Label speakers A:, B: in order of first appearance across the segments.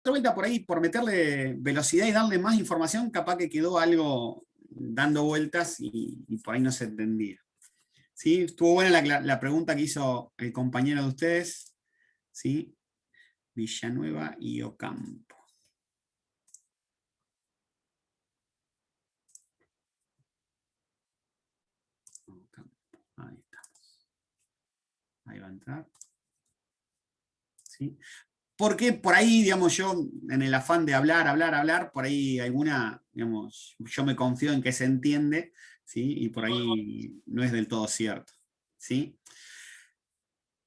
A: vuelta por ahí, por meterle velocidad y darle más información, capaz que quedó algo dando vueltas y por ahí no se entendía. ¿Sí? Estuvo buena la pregunta que hizo el compañero de ustedes, ¿sí? Villanueva y Ocampo. Ahí estamos. Ahí va a entrar. ¿Sí? Porque por ahí, digamos, yo, en el afán de hablar, por ahí alguna, digamos, yo me confío en que se entiende, ¿sí? Y por ahí no es del todo cierto, ¿sí?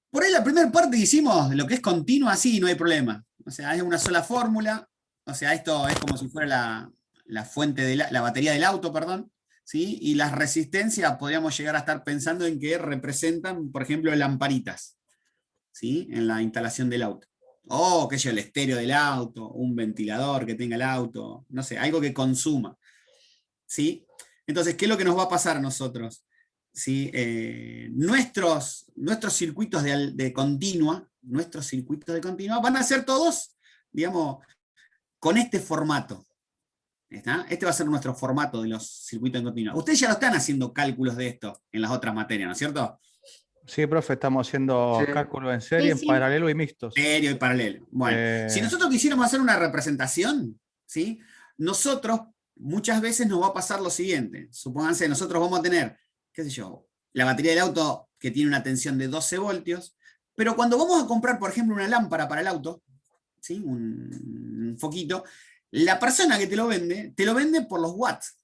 A: Por ahí la primera parte que hicimos, de lo que es continua, sí, no hay problema. O sea, es una sola fórmula, o sea, esto es como si fuera la fuente de la batería del auto, perdón, ¿sí? Y las resistencias podríamos llegar a estar pensando en que representan, por ejemplo, lamparitas, ¿sí? En la instalación del auto. O, qué sé yo, el estéreo del auto, un ventilador que tenga el auto, no sé, algo que consuma, ¿sí? Entonces, ¿qué es lo que nos va a pasar a nosotros? ¿Sí? Nuestros circuitos nuestros circuitos de continua van a ser todos, digamos, con este formato. ¿Está? Este va a ser nuestro formato de los circuitos de continua. Ustedes ya lo están haciendo cálculos de esto en las otras materias, ¿no es cierto?
B: Sí, profe, estamos haciendo cálculos en serie, en
C: Sí.
B: paralelo y mixtos.
A: Serio y paralelo. Bueno, si nosotros quisiéramos hacer una representación, ¿sí? Nosotros muchas veces nos va a pasar lo siguiente. Supónganse, nosotros vamos a tener, qué sé yo, la batería del auto que tiene una tensión de 12 voltios, pero cuando vamos a comprar, por ejemplo, una lámpara para el auto, ¿sí? Un foquito, la persona que te lo vende por los watts.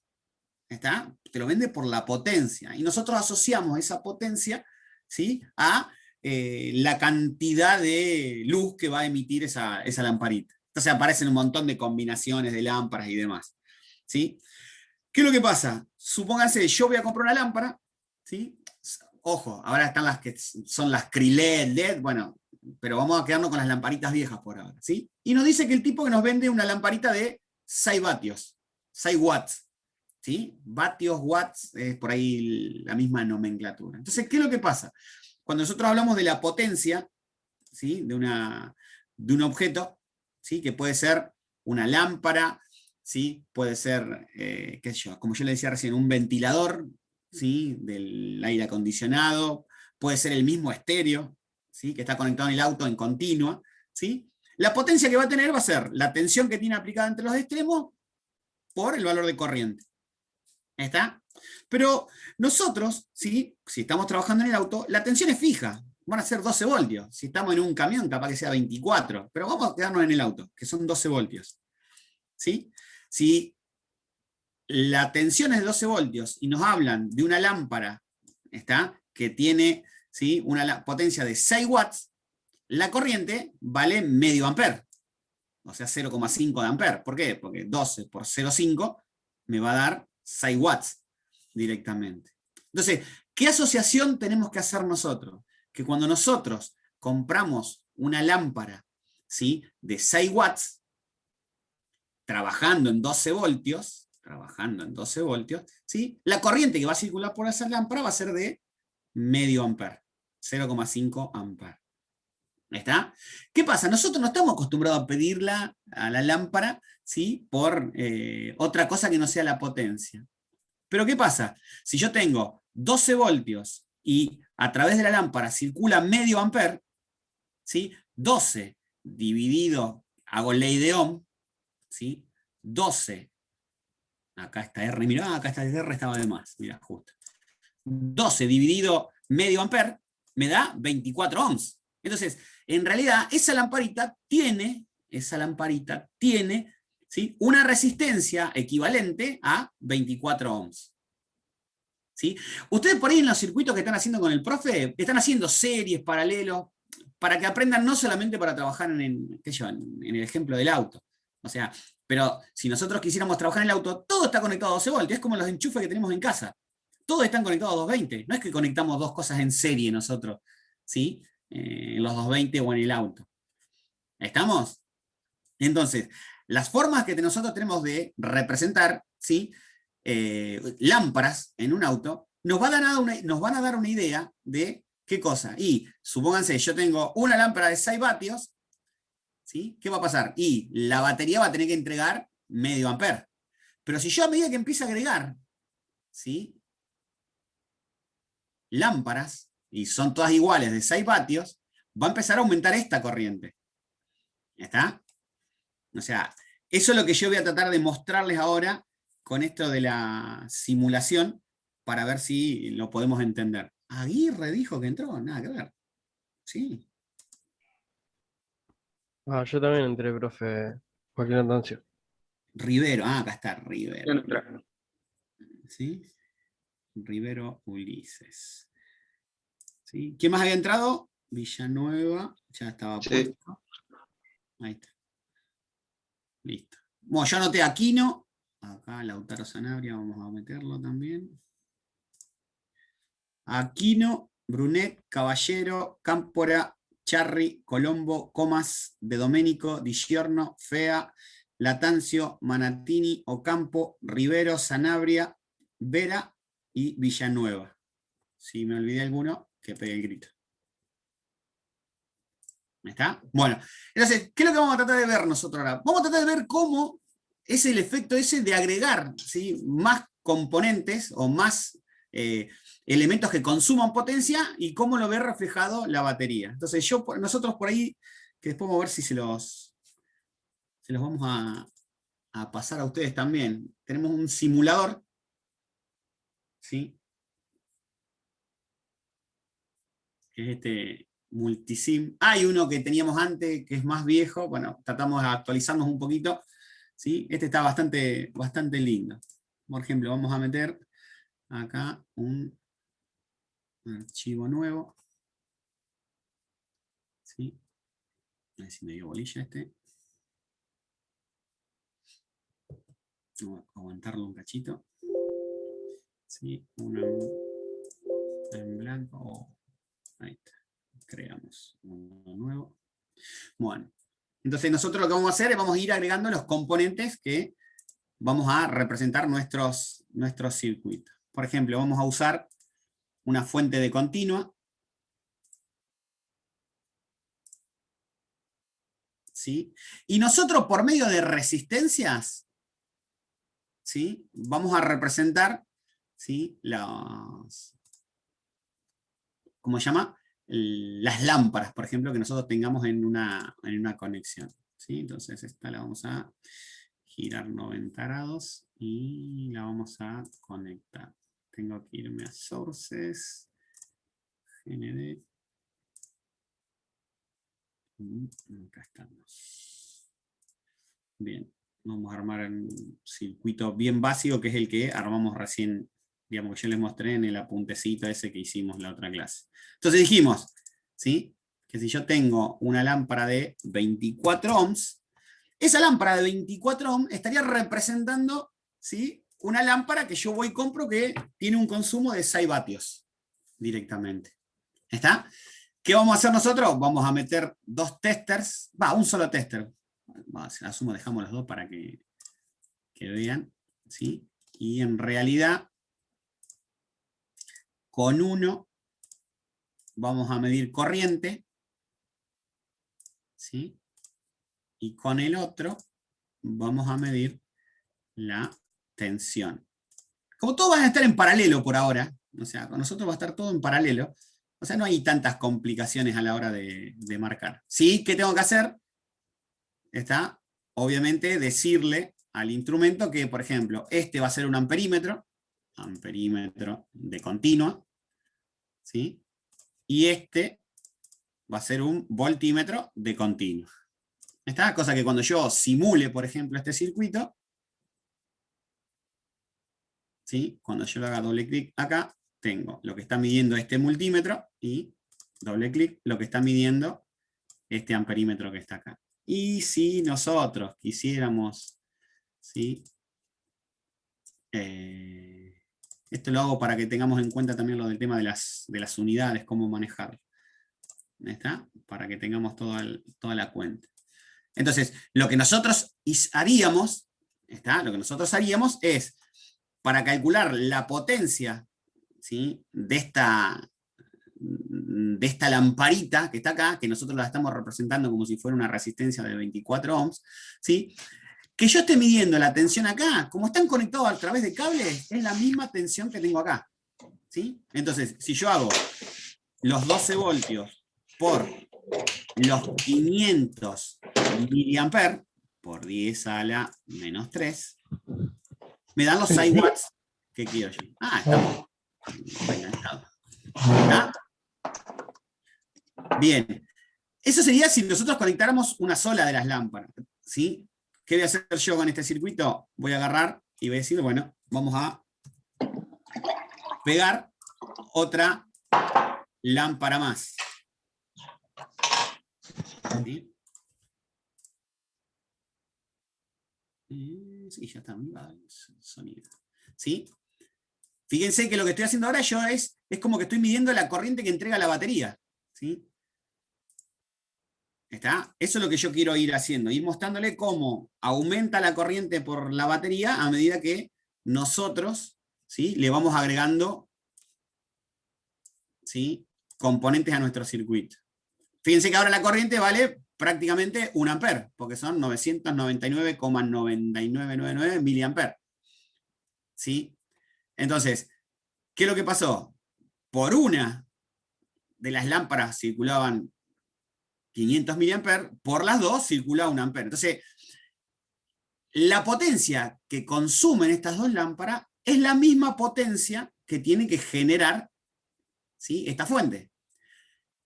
A: ¿Está? Te lo vende por la potencia. Y nosotros asociamos esa potencia, ¿sí? A la cantidad de luz que va a emitir esa lamparita. Entonces aparecen un montón de combinaciones de lámparas y demás. ¿Sí? ¿Qué es lo que pasa? Supónganse, yo voy a comprar una lámpara, ¿sí? Ojo, ahora están las que son las Crilet, LED, bueno, pero vamos a quedarnos con las lamparitas viejas por ahora, ¿sí? Y nos dice que el tipo que nos vende una lamparita de 6 vatios, 6 watts, ¿sí? Vatios, watts, es por ahí la misma nomenclatura. Entonces, ¿qué es lo que pasa? Cuando nosotros hablamos de la potencia, ¿sí? de un objeto, ¿sí? Que puede ser una lámpara, ¿sí? Puede ser, qué sé yo, como yo le decía recién, un ventilador, ¿sí? Del aire acondicionado, puede ser el mismo estéreo, ¿sí? Que está conectado en el auto en continua, ¿sí? La potencia que va a tener va a ser la tensión que tiene aplicada entre los extremos por el valor de corriente. ¿Está? Pero nosotros, ¿sí? Si estamos trabajando en el auto, la tensión es fija, van a ser 12 voltios. Si estamos en un camión, capaz que sea 24, pero vamos a quedarnos en el auto, que son 12 voltios. ¿Sí? Si la tensión es de 12 voltios y nos hablan de una lámpara, ¿está? Que tiene, ¿sí? Una potencia de 6 watts, la corriente vale medio amper, o sea 0,5 de amper. ¿Por qué? Porque 12 por 0,5 me va a dar 6 watts directamente. Entonces, ¿qué asociación tenemos que hacer nosotros? Que cuando nosotros compramos una lámpara, ¿sí? De 6 watts, trabajando en 12 voltios, ¿sí? La corriente que va a circular por esa lámpara va a ser de medio amper, 0,5 amper. ¿Está? ¿Qué pasa? Nosotros no estamos acostumbrados a pedirla a la lámpara, ¿sí? Por otra cosa que no sea la potencia. Pero ¿qué pasa? Si yo tengo 12 voltios y a través de la lámpara circula medio amper, ¿sí? 12 dividido, hago ley de Ohm, ¿sí? 12, acá está R, mirá, acá está R, estaba de más, mirá, justo. 12 dividido medio amper me da 24 ohms. Entonces, en realidad, esa lamparita tiene, ¿sí? Una resistencia equivalente a 24 ohms. ¿Sí? Ustedes por ahí en los circuitos que están haciendo con el profe, están haciendo series, paralelos, para que aprendan no solamente para trabajar en el ejemplo del auto. O sea, pero si nosotros quisiéramos trabajar en el auto, todo está conectado a 12 voltios, es como los enchufes que tenemos en casa. Todos están conectados a 220. No es que conectamos dos cosas en serie nosotros, ¿sí? En los 220 o en el auto. ¿Estamos? Entonces, las formas que nosotros tenemos de representar, ¿sí? Lámparas en un auto, nos van a dar una idea de qué cosa. Y supónganse, yo tengo una lámpara de 6 vatios, ¿sí? ¿Qué va a pasar? Y la batería va a tener que entregar medio ampere. Pero si yo a medida que empiece a agregar, ¿sí?, lámparas, y son todas iguales de 6 vatios, va a empezar a aumentar esta corriente. ¿Está? O sea, eso es lo que yo voy a tratar de mostrarles ahora con esto de la simulación, para ver si lo podemos entender. Aguirre dijo que entró, nada que ver. Sí.
C: Ah, yo también entré, profe Joaquín Antoncio.
A: Rivero, acá está Rivero.
D: Yo no entré.
A: ¿Sí? Rivero Ulises. ¿Sí? ¿Quién más había entrado? Villanueva, ya estaba
D: Sí.
A: puesto. Ahí está. Listo. Bueno, yo anoté Aquino. Acá Lautaro Sanabria, vamos a meterlo también. Aquino, Brunet, Caballero, Cámpora, Charri, Colombo, Comas, De Domenico, Di Giorno, Fea, Latancio, Manatini, Ocampo, Rivero, Sanabria, Vera y Villanueva. Si me olvidé alguno, que pegue el grito. ¿Está? Bueno, entonces, ¿qué es lo que vamos a tratar de ver nosotros ahora? Vamos a tratar de ver cómo es el efecto ese de agregar, ¿sí?, más componentes o más elementos que consuman potencia y cómo lo ve reflejado la batería. Entonces, nosotros por ahí, que después vamos a ver si se los vamos a pasar a ustedes también. Tenemos un simulador, ¿sí?, que es este Multisim. Hay uno que teníamos antes, que es más viejo, bueno, tratamos de actualizarnos un poquito, ¿sí? Este está bastante lindo. Por ejemplo, vamos a meter acá un archivo nuevo, ¿sí? A ver si me dio bolilla este. Vamos a aguantarlo un cachito. ¿Sí? Uno en blanco. Oh, ahí está. Creamos uno nuevo. Bueno, entonces nosotros lo que vamos a hacer es vamos a ir agregando los componentes que vamos a representar nuestros circuitos. Por ejemplo, vamos a usar una fuente de continua. ¿Sí? Y nosotros, por medio de resistencias, ¿sí?, vamos a representar, ¿sí?, ¿cómo se llama? Las lámparas, por ejemplo, que nosotros tengamos en una conexión. ¿Sí? Entonces esta la vamos a girar 90 grados y la vamos a conectar. Tengo que irme a Sources, GND. Acá estamos. Bien, vamos a armar un circuito bien básico, que es el que armamos recién, digamos, que yo les mostré en el apuntecito ese que hicimos en la otra clase. Entonces dijimos, ¿sí?, que si yo tengo una lámpara de 24 ohms, esa lámpara de 24 ohms estaría representando, ¿sí?, una lámpara que yo voy y compro que tiene un consumo de 6 vatios directamente. ¿Está? ¿Qué vamos a hacer nosotros? Vamos a meter 2 testers, un solo tester. Asumo, dejamos los dos para que vean, ¿sí? Y en realidad, con uno vamos a medir corriente, ¿sí? Y con el otro vamos a medir la tensión. Como todos van a estar en paralelo por ahora, o sea, con nosotros va a estar todo en paralelo, o sea, no hay tantas complicaciones a la hora de marcar. ¿Sí? ¿Qué tengo que hacer? Está, obviamente, decirle al instrumento que, por ejemplo, este va a ser un amperímetro de continua, ¿sí? Y este va a ser un voltímetro de continua. Esta cosa que cuando yo simule, por ejemplo, este circuito, ¿sí?, cuando yo le haga doble clic acá, tengo lo que está midiendo este multímetro y doble clic lo que está midiendo este amperímetro que está acá. Y si nosotros quisiéramos, ¿sí?, esto lo hago para que tengamos en cuenta también lo del tema de las unidades, cómo manejarlo. ¿Está? Para que tengamos toda la cuenta. Entonces, lo que nosotros haríamos, ¿está?, lo que nosotros haríamos es, para calcular la potencia, ¿sí?, de de esta lamparita que está acá, que nosotros la estamos representando como si fuera una resistencia de 24 ohms, ¿sí? Que yo esté midiendo la tensión acá, como están conectados a través de cables, es la misma tensión que tengo acá, ¿sí? Entonces, si yo hago los 12 voltios por los 500 miliamperes, por 10 a la menos 3, me dan los 6 watts que quiero yo. Estamos enganchados. ¿Está? Bien. Eso sería si nosotros conectáramos una sola de las lámparas, ¿sí? ¿Qué voy a hacer yo con este circuito? Voy a agarrar y voy a decir, bueno, vamos a pegar otra lámpara más. ¿Sí? Sí, ya está muy bajo el sonido. ¿Sí? Fíjense que lo que estoy haciendo ahora yo es como que estoy midiendo la corriente que entrega la batería. ¿Sí? ¿Está? Eso es lo que yo quiero ir haciendo, ir mostrándole cómo aumenta la corriente por la batería a medida que nosotros, ¿sí?, le vamos agregando, ¿sí?, componentes a nuestro circuito. Fíjense que ahora la corriente vale prácticamente 1 ampere, porque son 999,9999 miliamperes. ¿Sí? Entonces, ¿qué es lo que pasó? Por una de las lámparas circulaban 500 miliamperes, por las dos circulaba 1 ampere. Entonces, la potencia que consumen estas dos lámparas es la misma potencia que tiene que generar, ¿sí?, esta fuente.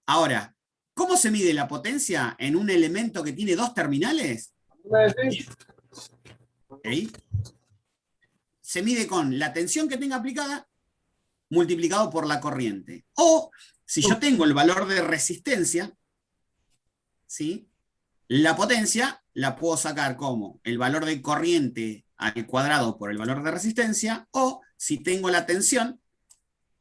A: Ahora, ¿cómo se mide la potencia en un elemento que tiene dos terminales? ¿Okay? Se mide con la tensión que tenga aplicada multiplicado por la corriente. O, si yo tengo el valor de resistencia, ¿sí?, la potencia la puedo sacar como el valor de corriente al cuadrado por el valor de resistencia, o si tengo la tensión,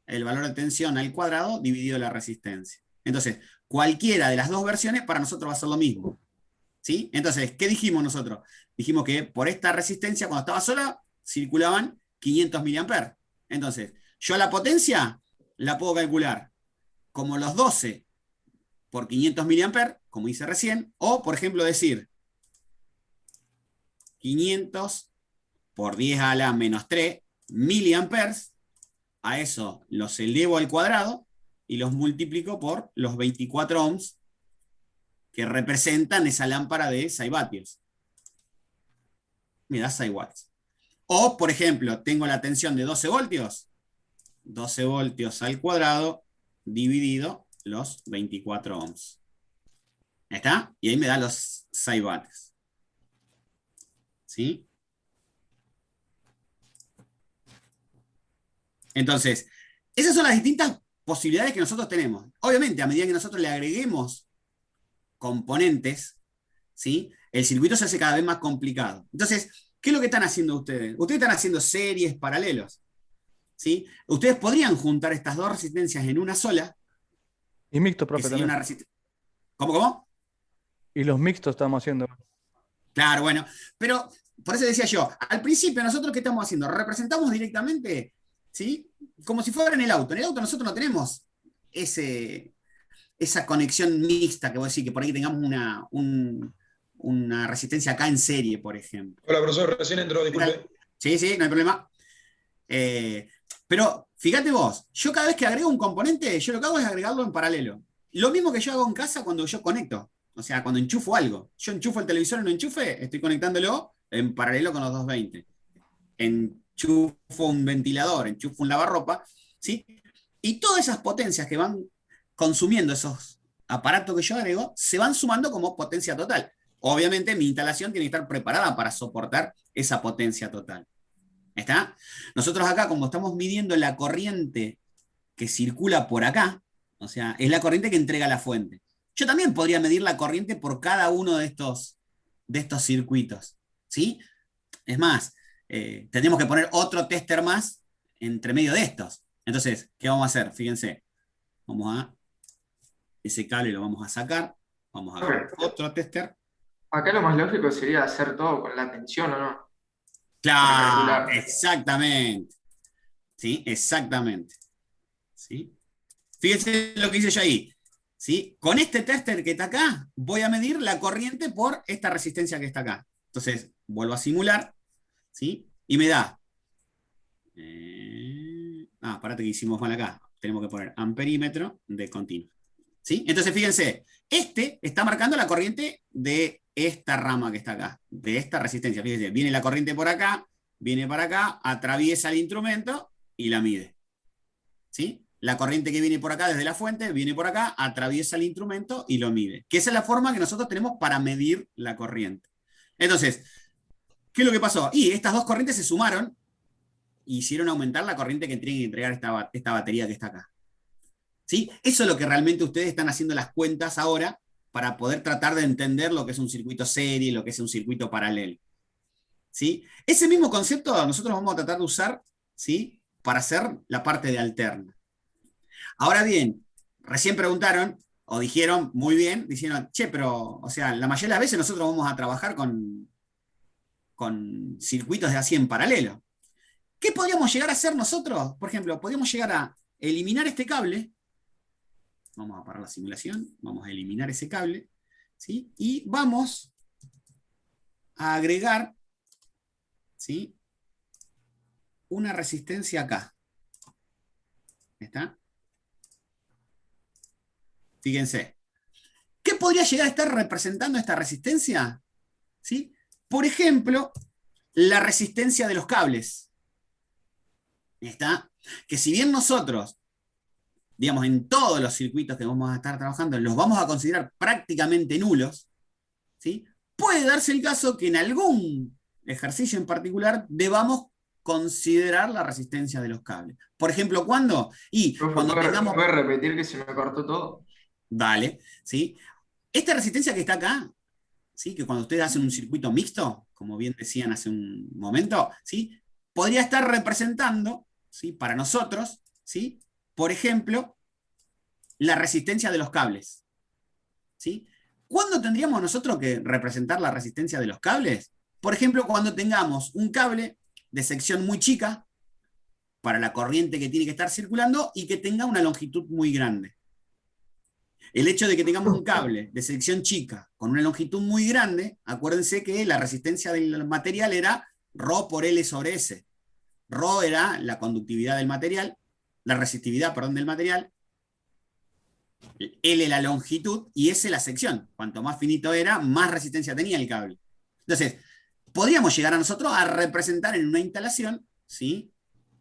A: el valor de tensión al cuadrado dividido la resistencia. Entonces, cualquiera de las dos versiones para nosotros va a ser lo mismo. ¿Sí? Entonces, ¿qué dijimos nosotros? Dijimos que por esta resistencia, cuando estaba sola, circulaban 500 miliamperes. Entonces, yo la potencia la puedo calcular como los 12 por 500 miliamperes, como hice recién, o, por ejemplo, decir 500 por 10 a la menos 3 miliamperes, a eso los elevo al cuadrado y los multiplico por los 24 ohms que representan esa lámpara de 6 vatios. Me da 6 watts. O, por ejemplo, tengo la tensión de 12 voltios. 12 voltios al cuadrado dividido los 24 ohms. ¿Está? Y ahí me da los 6 watts. ¿Sí? Entonces, esas son las distintas posibilidades que nosotros tenemos. Obviamente, a medida que nosotros le agreguemos componentes, ¿sí?, el circuito se hace cada vez más complicado. Entonces, ¿qué es lo que están haciendo ustedes? Ustedes están haciendo series paralelos. ¿Sí? Ustedes podrían juntar estas dos resistencias en una sola.
B: Y mixto, profe, también.
A: ¿Cómo?
B: Y los mixtos estamos haciendo.
A: Claro, bueno. Pero, por eso decía yo, al principio nosotros ¿qué estamos haciendo? Representamos directamente, ¿sí?, como si fuera en el auto. En el auto nosotros no tenemos esa conexión mixta que vos decís, que por ahí tengamos una resistencia acá en serie, por ejemplo.
D: Hola, profesor, recién entró, disculpe.
A: Sí, no hay problema. Pero fíjate vos, yo cada vez que agrego un componente, yo lo que hago es agregarlo en paralelo. Lo mismo que yo hago en casa cuando yo conecto, o sea, cuando enchufo algo. Yo enchufo el televisor en un enchufe, estoy conectándolo en paralelo con los 220. Enchufo un ventilador, enchufo un lavarropa, ¿sí? Y todas esas potencias que van consumiendo esos aparatos que yo agrego, se van sumando como potencia total. Obviamente mi instalación tiene que estar preparada para soportar esa potencia total. ¿Está? Nosotros acá, como estamos midiendo la corriente que circula por acá, o sea, es la corriente que entrega la fuente. Yo también podría medir la corriente por cada uno de estos circuitos, ¿sí? Es más, tendríamos que poner otro tester más entre medio de estos. Entonces, ¿qué vamos a hacer? Fíjense, ese cable lo vamos a sacar, vamos a ver otro tester.
E: Acá lo más lógico sería hacer todo con la tensión, ¿o no?
A: Claro, exactamente. ¿Sí? Exactamente. ¿Sí? Fíjense lo que hice yo ahí. ¿Sí? Con este tester que está acá, voy a medir la corriente por esta resistencia que está acá. Entonces, vuelvo a simular, ¿sí? Y me da... parate que hicimos mal acá. Tenemos que poner amperímetro de continuo. ¿Sí? Entonces, fíjense, este está marcando la corriente de esta rama que está acá, de esta resistencia. Fíjense, viene la corriente por acá, viene para acá, atraviesa el instrumento y la mide. ¿Sí? La corriente que viene por acá desde la fuente, viene por acá, atraviesa el instrumento y lo mide. Que esa es la forma que nosotros tenemos para medir la corriente. Entonces, ¿qué es lo que pasó? Y estas dos corrientes se sumaron y hicieron aumentar la corriente que tiene que entregar esta batería que está acá. ¿Sí? Eso es lo que realmente ustedes están haciendo las cuentas ahora para poder tratar de entender lo que es un circuito serie, lo que es un circuito paralelo. ¿Sí? Ese mismo concepto nosotros vamos a tratar de usar, ¿sí?, para hacer la parte de alterna. Ahora bien, recién preguntaron, o dijeron muy bien, dijeron, che, pero, o sea, la mayoría de las veces nosotros vamos a trabajar con circuitos de así en paralelo. ¿Qué podríamos llegar a hacer nosotros? Por ejemplo, podríamos llegar a eliminar este cable. Vamos a parar la simulación, vamos a eliminar ese cable, ¿sí? Y vamos a agregar, ¿sí?, una resistencia acá. ¿Está? Fíjense. ¿Qué podría llegar a estar representando esta resistencia? ¿Sí? Por ejemplo, la resistencia de los cables. ¿Está? Que si bien nosotros, digamos, en todos los circuitos que vamos a estar trabajando, los vamos a considerar prácticamente nulos, ¿sí?, puede darse el caso que en algún ejercicio en particular debamos considerar la resistencia de los cables. Por ejemplo, ¿cuándo? Y
E: Profe,
A: cuando tengamos...
E: ¿puede repetir que se me cortó todo?
A: Dale, ¿sí? Esta resistencia que está acá, ¿sí?, que cuando ustedes hacen un circuito mixto, como bien decían hace un momento, ¿sí?, podría estar representando, ¿sí?, para nosotros, ¿sí?, por ejemplo, la resistencia de los cables. ¿Sí? ¿Cuándo tendríamos nosotros que representar la resistencia de los cables? Por ejemplo, cuando tengamos un cable de sección muy chica para la corriente que tiene que estar circulando y que tenga una longitud muy grande. El hecho de que tengamos un cable de sección chica con una longitud muy grande, acuérdense que la resistencia del material era ρ por L sobre S. ρ era la conductividad del material, la resistividad, perdón, del material, L la longitud y S la sección. Cuanto más finito era, más resistencia tenía el cable. Entonces, podríamos llegar a nosotros a representar en una instalación, ¿sí?,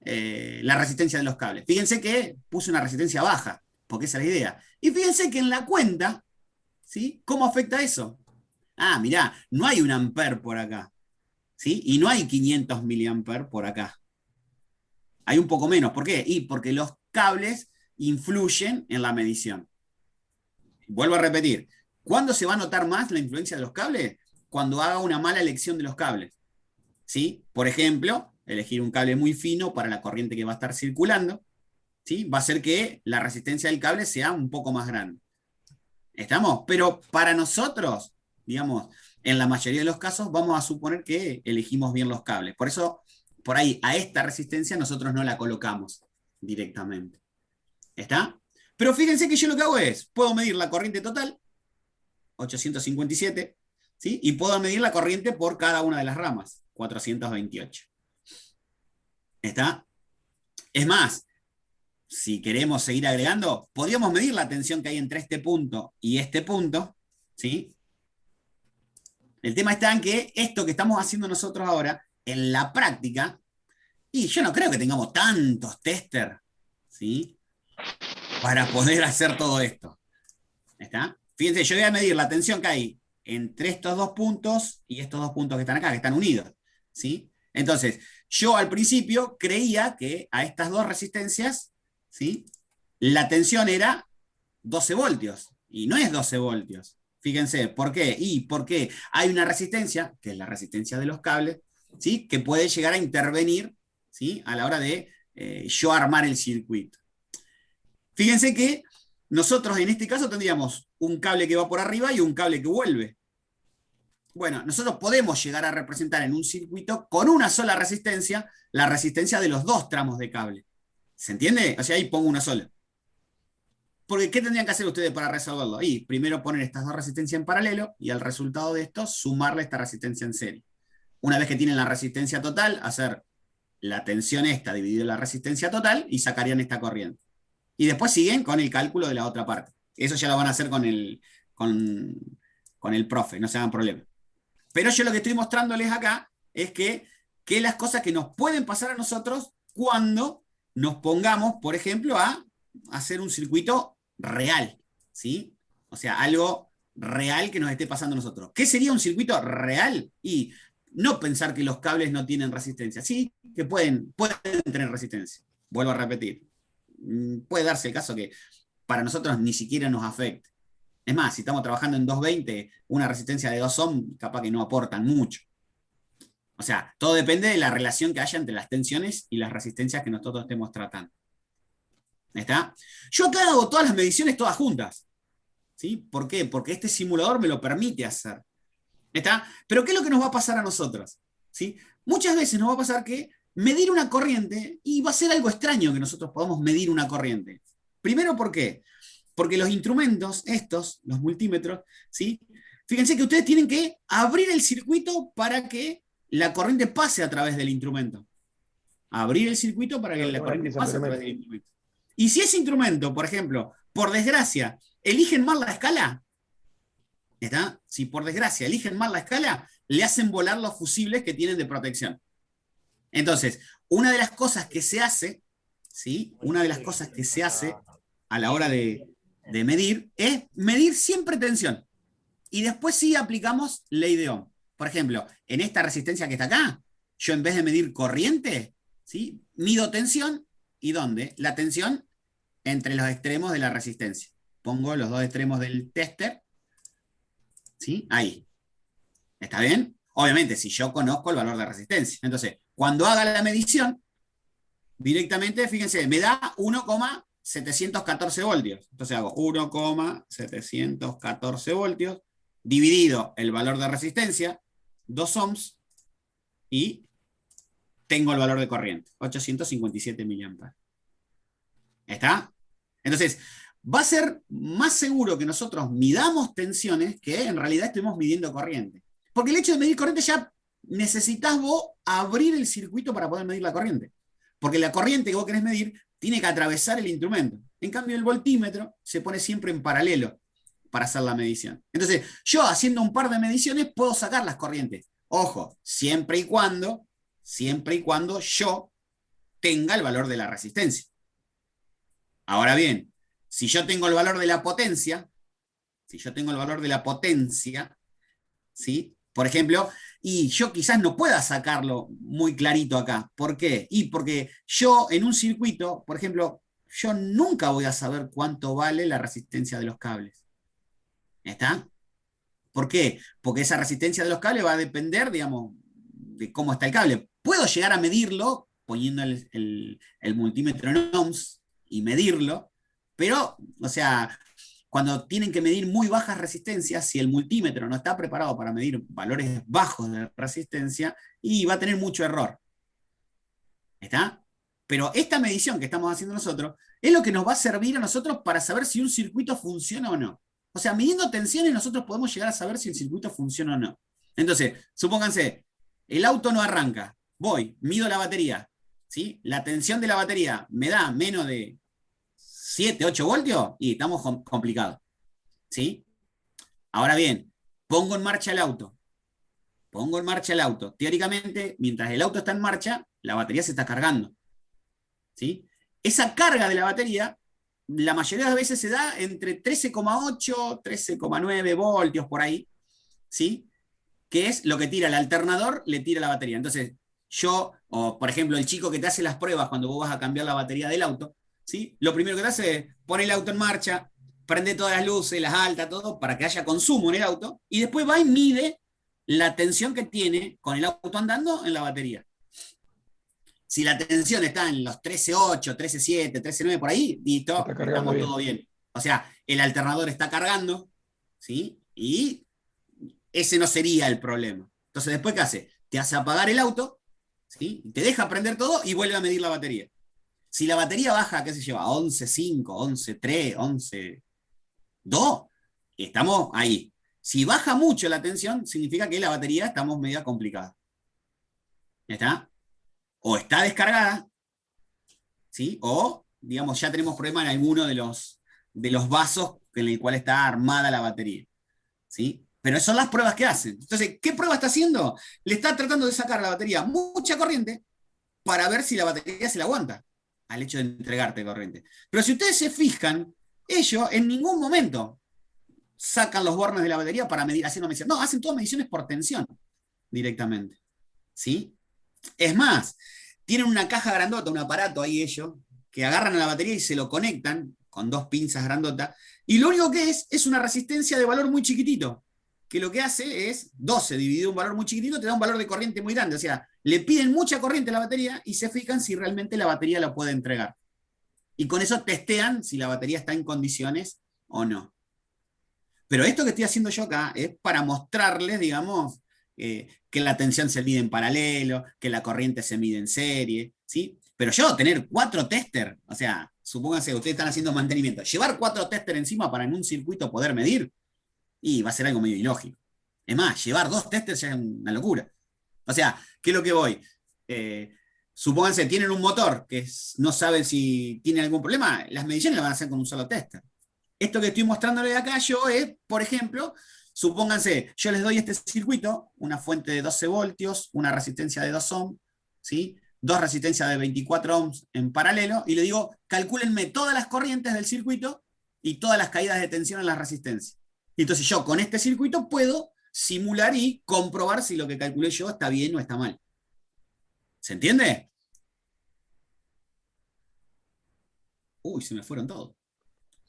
A: la resistencia de los cables. Fíjense que puse una resistencia baja, porque esa es la idea. Y fíjense que en la cuenta, ¿sí?, ¿cómo afecta eso? Ah, mirá, no hay un amper por acá, ¿sí?, y no hay 500 miliamperes por acá. Hay un poco menos. ¿Por qué? Y porque los cables influyen en la medición. Vuelvo a repetir, ¿cuándo se va a notar más la influencia de los cables? Cuando haga una mala elección de los cables. ¿Sí? Por ejemplo, elegir un cable muy fino para la corriente que va a estar circulando, ¿sí?, va a hacer que la resistencia del cable sea un poco más grande. ¿Estamos? Pero para nosotros, digamos, en la mayoría de los casos vamos a suponer que elegimos bien los cables. Por eso, por ahí, a esta resistencia nosotros no la colocamos directamente. ¿Está? Pero fíjense que yo lo que hago es, puedo medir la corriente total, 857, ¿sí?, y puedo medir la corriente por cada una de las ramas, 428. ¿Está? Es más, si queremos seguir agregando, podríamos medir la tensión que hay entre este punto y este punto, ¿sí? El tema está en que esto que estamos haciendo nosotros ahora, en la práctica, y yo no creo que tengamos tantos testers, ¿sí?, para poder hacer todo esto. ¿Está? Fíjense, yo voy a medir la tensión que hay entre estos dos puntos y estos dos puntos que están acá, que están unidos. ¿Sí? Entonces, yo al principio creía que a estas dos resistencias, ¿sí?, la tensión era 12 voltios, y no es 12 voltios. Fíjense, ¿por qué? Y porque hay una resistencia, que es la resistencia de los cables, ¿sí?, que puede llegar a intervenir, ¿sí?, a la hora de yo armar el circuito. Fíjense que nosotros en este caso tendríamos un cable que va por arriba y un cable que vuelve. Bueno, nosotros podemos llegar a representar en un circuito con una sola resistencia la resistencia de los dos tramos de cable. ¿Se entiende? O sea, ahí pongo una sola. Porque ¿qué tendrían que hacer ustedes para resolverlo? Y primero poner estas dos resistencias en paralelo y al resultado de esto sumarle esta resistencia en serie. Una vez que tienen la resistencia total, hacer la tensión esta dividida en la resistencia total y sacarían esta corriente. Y después siguen con el cálculo de la otra parte. Eso ya lo van a hacer con el profe, no se hagan problema. Pero yo lo que estoy mostrándoles acá es que las cosas que nos pueden pasar a nosotros cuando nos pongamos, por ejemplo, a hacer un circuito real, ¿sí? O sea, algo real que nos esté pasando a nosotros. ¿Qué sería un circuito real? Y no pensar que los cables no tienen resistencia. Sí, que pueden tener resistencia. Vuelvo a repetir. Puede darse el caso que para nosotros ni siquiera nos afecte. Es más, si estamos trabajando en 220, una resistencia de 2 ohm, capaz que no aportan mucho. O sea, todo depende de la relación que haya entre las tensiones y las resistencias que nosotros estemos tratando. ¿Está? Yo acá hago todas las mediciones todas juntas. ¿Sí? ¿Por qué? Porque este simulador me lo permite hacer. ¿Está? Pero ¿qué es lo que nos va a pasar a nosotros? ¿Sí? Muchas veces nos va a pasar que medir una corriente, y va a ser algo extraño que nosotros podamos medir una corriente. Primero, ¿por qué? Porque los instrumentos, estos, los multímetros, ¿sí? Fíjense que ustedes tienen que abrir el circuito para que la corriente pase a través del instrumento. Abrir el circuito para que la corriente pase a través del instrumento. Y si ese instrumento, por ejemplo, por desgracia, eligen mal la escala, ¿está? Si por desgracia eligen mal la escala, le hacen volar los fusibles que tienen de protección. Entonces, una de las cosas que se hace, ¿sí? Una de las cosas que se hace a la hora de medir es medir siempre tensión. Y después sí aplicamos ley de Ohm. Por ejemplo, en esta resistencia que está acá, yo en vez de medir corriente, ¿sí? Mido tensión. ¿Y dónde? La tensión entre los extremos de la resistencia. Pongo los dos extremos del tester, ¿sí? Ahí. ¿Está bien? Obviamente, si yo conozco el valor de resistencia. Entonces, cuando haga la medición, directamente, fíjense, me da 1,714 voltios. Entonces hago 1,714 voltios, dividido el valor de resistencia, 2 ohms, y tengo el valor de corriente, 857 miliamperes. ¿Está? Entonces, va a ser más seguro que nosotros midamos tensiones que en realidad estemos midiendo corriente. Porque el hecho de medir corriente ya necesitas vos abrir el circuito para poder medir la corriente. Porque la corriente que vos querés medir tiene que atravesar el instrumento. En cambio, el voltímetro se pone siempre en paralelo para hacer la medición. Entonces, yo haciendo un par de mediciones puedo sacar las corrientes. Ojo, siempre y cuando yo tenga el valor de la resistencia. Ahora bien, si yo tengo el valor de la potencia, ¿sí? Por ejemplo, y yo quizás no pueda sacarlo muy clarito acá. ¿Por qué? Y porque yo en un circuito, por ejemplo, yo nunca voy a saber cuánto vale la resistencia de los cables. ¿Está? ¿Por qué? Porque esa resistencia de los cables va a depender, digamos, de cómo está el cable. Puedo llegar a medirlo poniendo el multímetro en ohms y medirlo, pero, o sea, cuando tienen que medir muy bajas resistencias, si el multímetro no está preparado para medir valores bajos de resistencia, y va a tener mucho error. ¿Está? Pero esta medición que estamos haciendo nosotros es lo que nos va a servir a nosotros para saber si un circuito funciona o no. O sea, midiendo tensiones nosotros podemos llegar a saber si el circuito funciona o no. Entonces, supónganse, el auto no arranca, voy, mido la batería, ¿sí? La tensión de la batería me da menos de 7, 8 voltios y estamos complicados, ¿sí? Ahora bien, pongo en marcha el auto. Teóricamente, mientras el auto está en marcha, la batería se está cargando, ¿sí? Esa carga de la batería, la mayoría de las veces se da entre 13,8, 13,9 voltios por ahí, ¿sí? Que es lo que tira el alternador, le tira la batería. Entonces, o por ejemplo, el chico que te hace las pruebas cuando vos vas a cambiar la batería del auto, ¿sí? Lo primero que te hace es poner el auto en marcha, prende todas las luces, las altas, todo, para que haya consumo en el auto, y después va y mide la tensión que tiene con el auto andando en la batería. Si la tensión está en los 13,8, 13,7, 13,9 por ahí, listo, estamos todo bien. O sea, el alternador está cargando, ¿sí? Y ese no sería el problema. Entonces, ¿después qué hace? Te hace apagar el auto, ¿sí? Te deja prender todo y vuelve a medir la batería. Si la batería baja, qué sé yo, a 11.5, 11.3, 11.2, estamos ahí. Si baja mucho la tensión, significa que la batería estamos media complicada. ¿Está? O está descargada, ¿sí? O, digamos, ya tenemos problema en alguno de los vasos en el cual está armada la batería, ¿sí? Pero son las pruebas que hacen. Entonces, ¿qué prueba está haciendo? Le está tratando de sacar a la batería mucha corriente para ver si la batería se la aguanta al hecho de entregarte corriente. Pero si ustedes se fijan, ellos en ningún momento sacan los bornes de la batería para medir, hacer una medición. No, hacen todas mediciones por tensión directamente, ¿sí? Es más, tienen una caja grandota, un aparato ahí ellos, que agarran a la batería y se lo conectan con dos pinzas grandotas, y lo único que es una resistencia de valor muy chiquitito, que lo que hace es 12 dividido un valor muy chiquitito, te da un valor de corriente muy grande, o sea, le piden mucha corriente a la batería y se fijan si realmente la batería la puede entregar. Y con eso testean si la batería está en condiciones o no. Pero esto que estoy haciendo yo acá es para mostrarles, digamos, que la tensión se mide en paralelo, que la corriente se mide en serie, ¿sí? Pero yo tener 4 tester, o sea, supónganse, ustedes están haciendo mantenimiento, llevar 4 tester encima para en un circuito poder medir, y va a ser algo medio ilógico. Es más, llevar 2 testers ya es una locura. O sea, ¿qué es lo que voy? Supónganse, tienen un motor que no saben si tiene algún problema, las mediciones las van a hacer con un solo tester. Esto que estoy mostrándoles acá yo es, por ejemplo, supónganse, yo les doy este circuito, una fuente de 12 voltios, una resistencia de 2 ohms, ¿sí? 2 resistencias de 24 ohms en paralelo, y le digo, calcúlenme todas las corrientes del circuito y todas las caídas de tensión en las resistencias. Y entonces yo con este circuito puedo simular y comprobar si lo que calculé yo está bien o está mal. ¿Se entiende? Uy, se me fueron todos.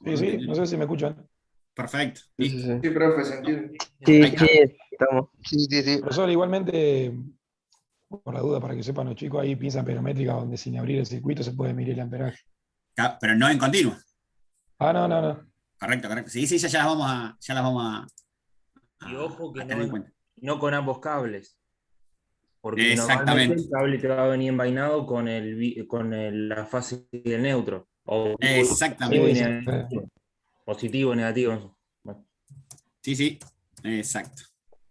D: Sí, sí, no sé si me escuchan.
A: Perfecto.
C: Sí, sí, sí.
E: Sí, profe, se entiende.
F: Sí,
A: Ahí está.
F: sí, estamos.
G: Sí.
D: Profesor, igualmente, por la duda, para que sepan los chicos, hay pinza amperométrica donde sin abrir el circuito se puede medir el amperaje.
A: Pero no en continuo.
D: No.
A: Correcto. Sí, ya las vamos
H: Y ojo que
A: a tener en cuenta.
H: no con ambos cables. Porque normalmente
A: Exactamente.
H: el cable te va a venir envainado con la fase del neutro. O
A: Exactamente.
H: positivo y
D: Sí,
H: negativo. Positivo y negativo. Bueno.
A: Sí, exacto.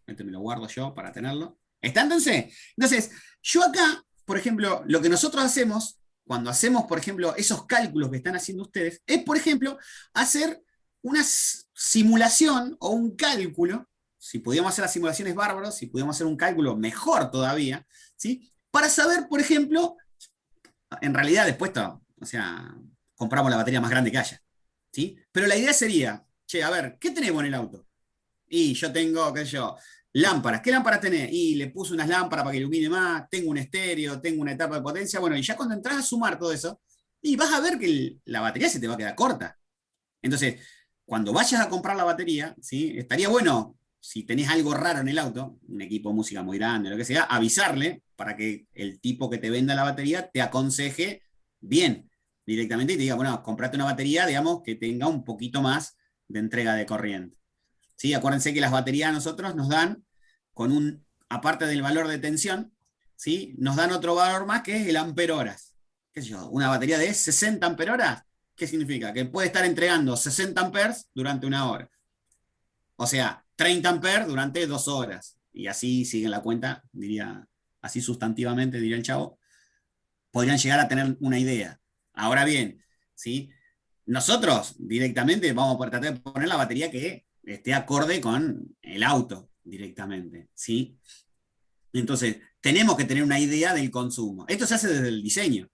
A: Este me lo guardo yo para tenerlo. ¿Está entonces? Entonces, yo acá, por ejemplo, lo que nosotros hacemos, cuando hacemos, por ejemplo, esos cálculos que están haciendo ustedes, es, por ejemplo, hacer una simulación o un cálculo. Si pudiéramos hacer las simulaciones bárbaros, si pudiéramos hacer un cálculo mejor todavía, ¿sí? Para saber, por ejemplo, en realidad después, o sea, compramos la batería más grande que haya, ¿sí? Pero la idea sería, che, a ver, ¿qué tenemos en el auto? Y yo tengo, qué sé yo, lámparas. ¿Qué lámparas tenés? Y le puse unas lámparas para que ilumine más, tengo un estéreo, tengo una etapa de potencia. Bueno, y ya cuando entras a sumar todo eso, y vas a ver que la batería se te va a quedar corta. Entonces, cuando vayas a comprar la batería, ¿sí? Estaría bueno, si tenés algo raro en el auto, un equipo de música muy grande, lo que sea, avisarle para que el tipo que te venda la batería te aconseje bien directamente y te diga, bueno, comprate una batería, digamos, que tenga un poquito más de entrega de corriente. ¿Sí? Acuérdense que las baterías a nosotros nos dan, aparte del valor de tensión, ¿sí? Nos dan otro valor más que es el ampero horas. ¿Qué sé yo? Una batería de 60 ampero horas, ¿qué significa? Que puede estar entregando 60 amperes durante 1 hora. O sea, 30 amperes durante 2 horas. Y así siguen la cuenta, diría, así sustantivamente, diría el chavo. Podrían llegar a tener una idea. Ahora bien, ¿sí? Nosotros directamente vamos a tratar de poner la batería que esté acorde con el auto directamente, ¿sí? Entonces, tenemos que tener una idea del consumo. Esto se hace desde el diseño,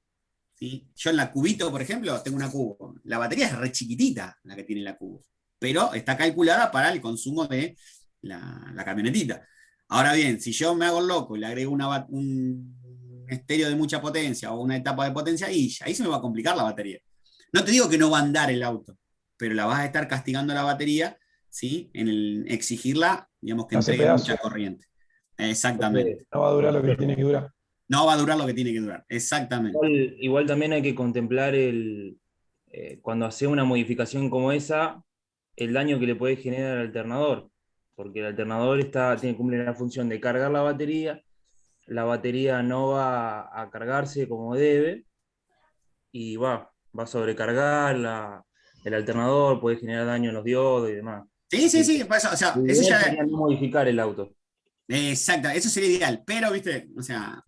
A: ¿sí? Yo en la Cubito, por ejemplo, tengo una Cubo. La batería es re chiquitita, la que tiene la Cubo, pero está calculada para el consumo de la camionetita. Ahora bien, si yo me hago loco y le agrego un estéreo de mucha potencia o una etapa de potencia, ahí se me va a complicar la batería. No te digo que no va a andar el auto, pero la vas a estar castigando a la batería, ¿sí? En el exigirla, digamos, que
D: Hace
A: entregue
D: pedazo.
A: mucha corriente. Exactamente.
D: No va a durar lo que tiene que durar.
A: No va a durar lo que tiene que durar. Exactamente.
H: Igual también hay que contemplar cuando hace una modificación como esa, el daño que le puede generar al alternador. Porque el alternador cumple la función de cargar la batería no va a cargarse como debe, y va a sobrecargar el alternador, puede generar daño en los diodos y demás.
A: Sí, por eso, o sea,
H: Lo
A: eso
H: ideal
A: ya.
H: sería no modificar el auto.
A: Exacto, eso sería ideal, pero, viste, o sea,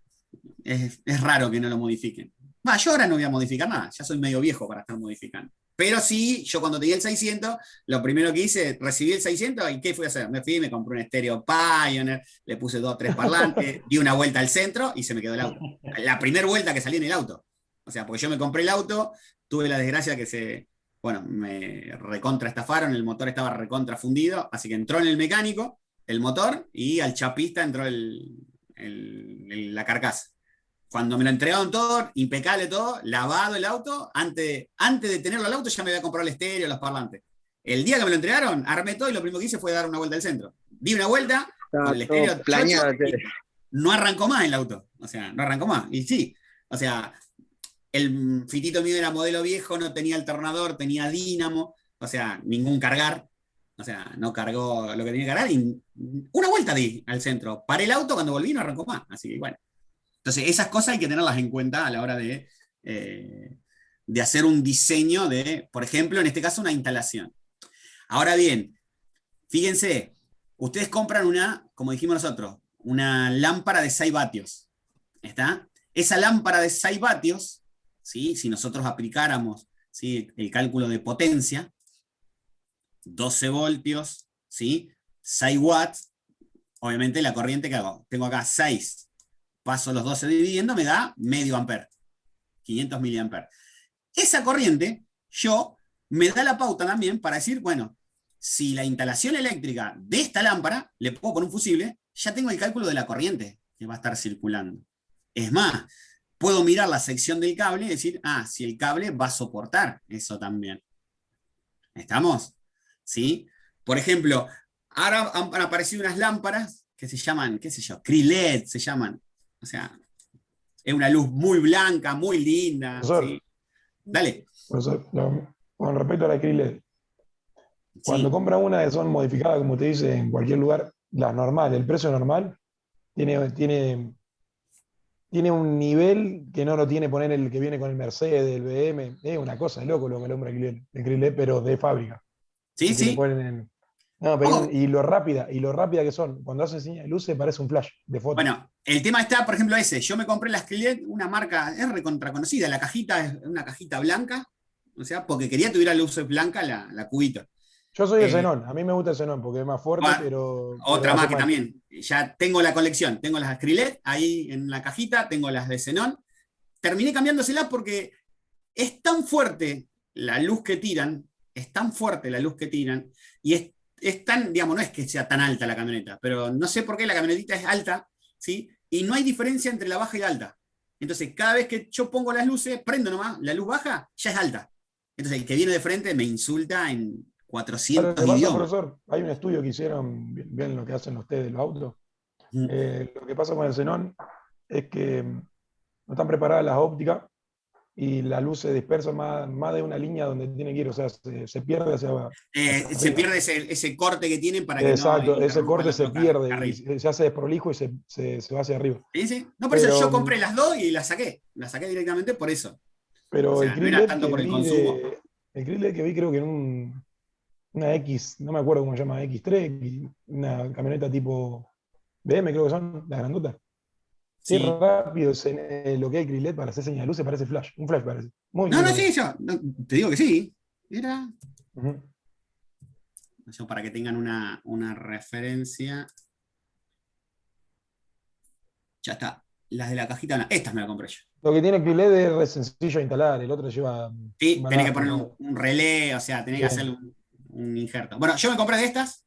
A: es raro que no lo modifiquen. Va, yo ahora no voy a modificar nada, ya soy medio viejo para estar modificando. Pero sí, yo cuando tenía el 600, lo primero que hice, recibí el 600 y ¿qué fui a hacer? Me fui, me compré un estéreo Pioneer, le puse 2 o 3 parlantes, di una vuelta al centro y se me quedó el auto. La primera vuelta que salí en el auto. O sea, porque yo me compré el auto, tuve la desgracia que bueno, me recontra estafaron, el motor estaba recontra fundido, así que entró en el mecánico el motor y al chapista entró la carcasa. Cuando me lo entregaron todo, impecable todo, lavado el auto, antes de tenerlo al auto ya me había comprado el estéreo, los parlantes. El día que me lo entregaron, armé todo y lo primero que hice fue dar una vuelta al centro. Di una vuelta con el estéreo chocho, y no arrancó más el auto. O sea, no arrancó más. Y sí, o sea, el fitito mío era modelo viejo, no tenía alternador, tenía dínamo, o sea, ningún cargar. O sea, no cargó lo que tenía que cargar y una vuelta di al centro. Paré el auto, cuando volví no arrancó más. Así que bueno. Entonces, esas cosas hay que tenerlas en cuenta a la hora de hacer un diseño de, por ejemplo, en este caso, una instalación. Ahora bien, fíjense, ustedes compran como dijimos nosotros, una lámpara de 6 vatios. ¿Está? Esa lámpara de 6 vatios, ¿sí? Si nosotros aplicáramos, ¿sí?, el cálculo de potencia, 12 voltios, ¿sí?, 6 watts, obviamente la corriente que hago, tengo acá 6, paso los 12 dividiendo, me da medio ampere, 500 miliamperes. Esa corriente, me da la pauta también para decir, bueno, si la instalación eléctrica de esta lámpara, le puedo poner un fusible, ya tengo el cálculo de la corriente que va a estar circulando. Es más, puedo mirar la sección del cable y decir, si el cable va a soportar eso también. ¿Estamos? ¿Sí? Por ejemplo, ahora han aparecido unas lámparas que se llaman, qué sé yo, Cree-LED se llaman. O sea, es una luz muy blanca, muy linda.
D: Profesor,
A: ¿sí? Dale.
D: profesor, con respecto a la Krilled, cuando compra una que son modificadas, como te dice, en cualquier lugar, las normales, el precio normal, tiene un nivel que no lo tiene poner el que viene con el Mercedes, el BM. Es una cosa de loco lo que el hombre de Krilled, pero de fábrica.
A: Sí,
D: Que le ponen no, pero y lo rápida que son. Cuando hacen señal de luces parece un flash de foto.
A: Bueno, el tema está, por ejemplo, ese. Yo me compré las Cree-LED, una marca, es recontra conocida. La cajita es una cajita blanca, o sea, porque quería que tuviera luces blanca la cubito.
D: Yo soy de xenón, a mí me gusta el xenón porque es más fuerte,
A: Otra más que también. Ya tengo la colección, tengo las Cree-LED ahí en la cajita, tengo las de xenón. Terminé cambiándoselas porque es tan fuerte la luz que tiran, y es tan, digamos, no es que sea tan alta la camioneta, pero no sé por qué la camionetita es alta, ¿sí? Y no hay diferencia entre la baja y la alta. Entonces, cada vez que yo pongo las luces, prendo nomás, la luz baja, ya es alta. Entonces, el que viene de frente me insulta en 400 idiomas.
D: Profesor, hay un estudio que hicieron, bien lo que hacen ustedes de los autos. Lo que pasa con el xenón es que no están preparadas las ópticas y la luz se dispersa más de una línea donde tiene que ir, o sea, se pierde hacia abajo.
A: Se pierde ese corte que tienen para que
D: exacto,
A: no
D: ese corte se pierde y se hace desprolijo y se va hacia arriba.
A: ¿Sí? No, por eso yo compré las dos y las saqué directamente por eso.
D: Pero
A: o sea, no era tanto por el consumo.
D: El Krilled que vi creo que en una X, no me acuerdo cómo se llama, X3, una camioneta tipo BM creo que son, las grandotas. Sí. Es rápido lo que hay Krilled para hacer señal de luces, parece flash, un flash parece.
A: Sí, te digo que sí. Era. Para que tengan una referencia. Ya está. Las de la cajita, no, estas me las compré yo.
D: Lo que tiene Krilled es re sencillo de instalar, el otro lleva.
A: Sí, tenés que poner un relé, o sea, tenés que hacer un injerto. Bueno, yo me compré de estas.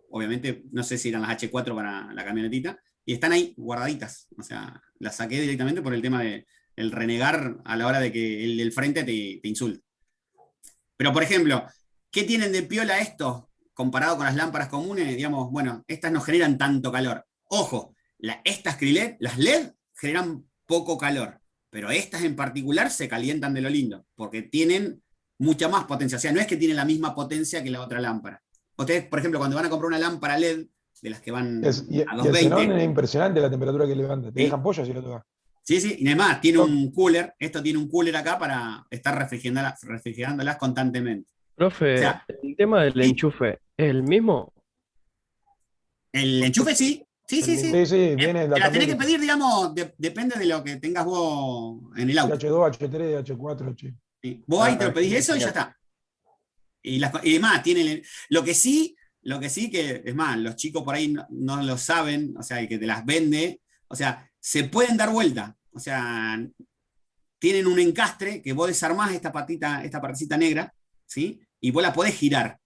A: Obviamente, no sé si eran las H4 para la camionetita. Y están ahí guardaditas. O sea, las saqué directamente por el tema del renegar a la hora de que el del frente te insulte. Pero, por ejemplo, ¿qué tienen de piola estos comparado con las lámparas comunes? Digamos, bueno, estas no generan tanto calor. Ojo, estas Krilled, las LED, generan poco calor. Pero estas en particular se calientan de lo lindo, porque tienen mucha más potencia. O sea, no es que tienen la misma potencia que la otra lámpara. Ustedes, por ejemplo, cuando van a comprar una lámpara LED, de las que van
D: a 220. El xenón es impresionante la temperatura que levanta. Te dejan pollo si lo tocas.
A: Sí, sí, y además tiene
C: Oh.
A: un cooler, esto tiene un cooler acá para estar refrigerándolas constantemente. O
C: Profe,
A: sea,
C: el tema del
A: sí,
C: enchufe, ¿es el mismo?
A: el enchufe sí, sí,
C: El
A: sí,
C: mismo.
A: sí.
D: Sí, sí, viene la
A: Te la tenés que
D: también
A: pedir, digamos, depende de lo que tengas vos en el auto.
D: H2, H3, H4, H.
A: ¿Sí? Vos ahí te lo pedís
C: Genial,
A: eso y ya
C: genial.
A: está. Y demás, lo que sí que, es más, los chicos por ahí no lo saben, o sea, el que te las vende, o sea, se pueden dar vuelta. O sea, tienen un encastre que vos desarmás esta partecita negra, ¿sí? Y vos la podés girar.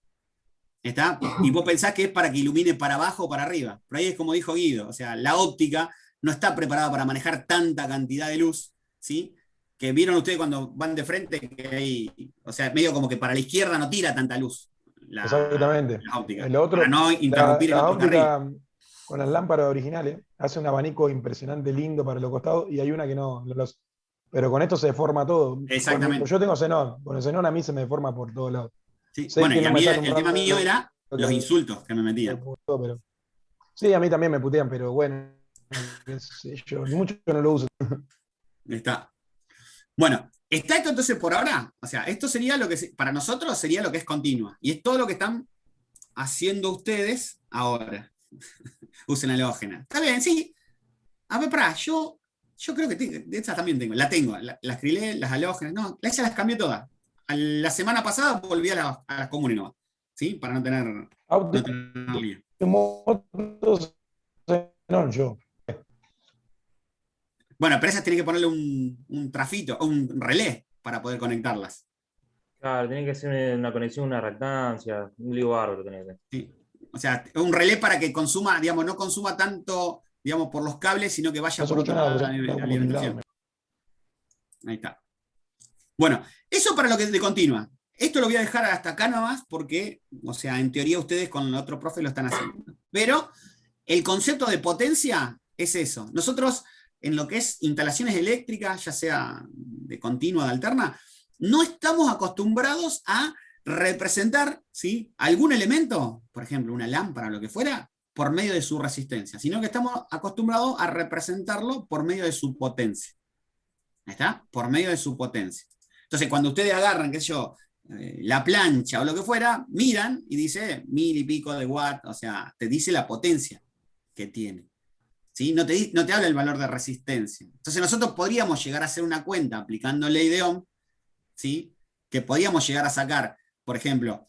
A: ¿Está? Y vos pensás que es para que ilumine para abajo o para arriba. Pero ahí es como dijo Guido, o sea, la óptica no está preparada para manejar tanta cantidad de luz, ¿sí? Que vieron ustedes cuando van de frente, que hay, o sea, medio como que para la izquierda no tira tanta luz
D: Exactamente.
A: la óptica,
D: Lo
A: para
D: otro,
A: no interrumpir el
D: la
A: otro carril.
D: óptica con las lámparas originales hace un abanico impresionante, lindo para los costados, y hay una que no lo hace. Pero con esto se deforma todo.
A: Exactamente.
D: Yo tengo xenón, con el xenón a mí se me deforma por todos lados.
A: ¿Sí?
D: Sé
A: Bueno,
D: que
A: y a
D: no
A: mí
D: me está
A: el tema mío
D: alumbrando
A: era los insultos que me metían.
D: pero sí, a mí también me putean, pero bueno, qué sé yo, mucho no lo uso.
A: Está. Bueno, está esto entonces por ahora. O sea, esto sería lo que para nosotros sería lo que es continua. Y es todo lo que están haciendo ustedes ahora. Usen halógena. Está bien, sí. A ver, pará, yo creo que de esas también tengo. Las Krillet, las halógenas. No, esas las cambié todas. La semana pasada volví a las comunes nomás. ¿Sí? Para no tener lío.
D: Motos, xenón, yo.
A: Bueno, pero esas tienen que ponerle un trafito, un relé para poder conectarlas.
H: Claro, tiene que ser una conexión, una reactancia, un lío bárbaro tenés que.
A: ¿Sí? O sea, un relé para que consuma, digamos, no consuma tanto, digamos, por los cables, sino que vaya
D: No se
A: por otro
D: escucha nada,
A: lado
D: pero
A: de
D: está
A: la
D: como nublado.
A: alimentación. Ahí está. Bueno, eso para lo que de continua. Esto lo voy a dejar hasta acá nomás porque, o sea, en teoría ustedes con el otro profe lo están haciendo. Pero el concepto de potencia es eso. Nosotros, en lo que es instalaciones eléctricas, ya sea de continua o de alterna, no estamos acostumbrados a representar, ¿sí?, algún elemento, por ejemplo, una lámpara o lo que fuera, por medio de su resistencia, sino que estamos acostumbrados a representarlo por medio de su potencia. ¿Está? Por medio de su potencia. Entonces, cuando ustedes agarran, qué sé yo, la plancha o lo que fuera, miran y dice 1000 y pico de watt, o sea, te dice la potencia que tiene. ¿Sí? No te habla el valor de resistencia. Entonces nosotros podríamos llegar a hacer una cuenta aplicando ley de Ohm, ¿sí?, que podríamos llegar a sacar, por ejemplo,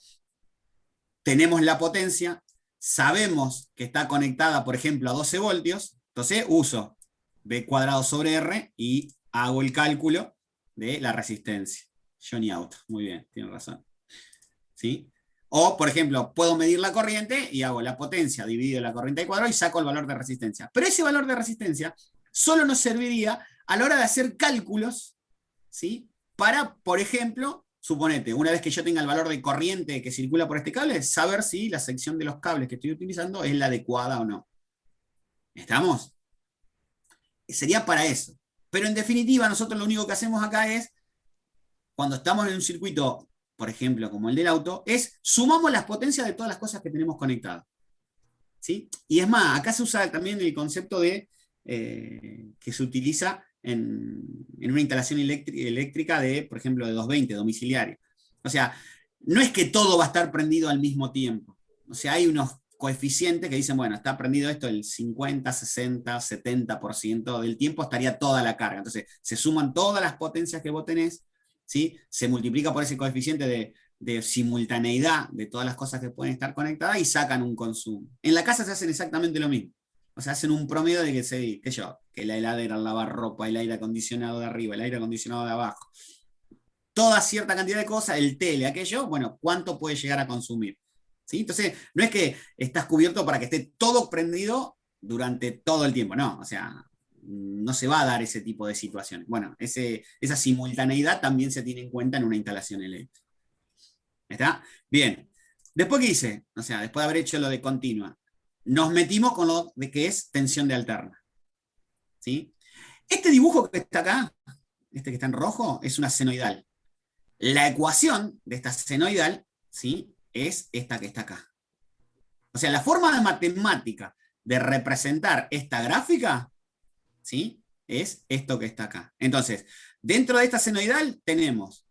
A: tenemos la potencia, sabemos que está conectada, por ejemplo, a 12 voltios, entonces uso B cuadrado sobre R y hago el cálculo de la resistencia. Johnny Out, muy bien, tiene razón. ¿Sí? O, por ejemplo, puedo medir la corriente y hago la potencia dividido la corriente al cuadrado y saco el valor de resistencia. Pero ese valor de resistencia solo nos serviría a la hora de hacer cálculos, ¿sí?, para, por ejemplo, suponete, una vez que yo tenga el valor de corriente que circula por este cable, saber si la sección de los cables que estoy utilizando es la adecuada o no. ¿Estamos? Sería para eso. Pero en definitiva, nosotros lo único que hacemos acá es, cuando estamos en un circuito, por ejemplo, como el del auto, es sumamos las potencias de todas las cosas que tenemos conectadas. ¿Sí? Y es más, acá se usa también el concepto de que se utiliza en una instalación eléctrica de, por ejemplo, de 220, domiciliaria. O sea, no es que todo va a estar prendido al mismo tiempo. O sea, hay unos coeficientes que dicen, bueno, está prendido esto el 50, 60, 70% del tiempo estaría toda la carga. Entonces, se suman todas las potencias que vos tenés, ¿sí?, se multiplica por ese coeficiente de simultaneidad de todas las cosas que pueden estar conectadas y sacan un consumo. En la casa se hacen exactamente lo mismo. O sea, hacen un promedio de que la heladera, el lavarropa, el aire acondicionado de arriba, el aire acondicionado de abajo, toda cierta cantidad de cosas, el tele, aquello, bueno, ¿cuánto puede llegar a consumir? ¿Sí? Entonces, no es que estás cubierto para que esté todo prendido durante todo el tiempo, no, o sea, no se va a dar ese tipo de situaciones. Bueno, esa simultaneidad también se tiene en cuenta en una instalación eléctrica. ¿Está? Bien. Después, ¿qué hice? O sea, después de haber hecho lo de continua, nos metimos con lo de que es tensión de alterna. ¿Sí? Este dibujo que está acá, este que está en rojo, es una senoidal. La ecuación de esta senoidal, ¿sí?, es esta que está acá. O sea, la forma matemática de representar esta gráfica, ¿sí?, es esto que está acá. Entonces, dentro de esta senoidal tenemos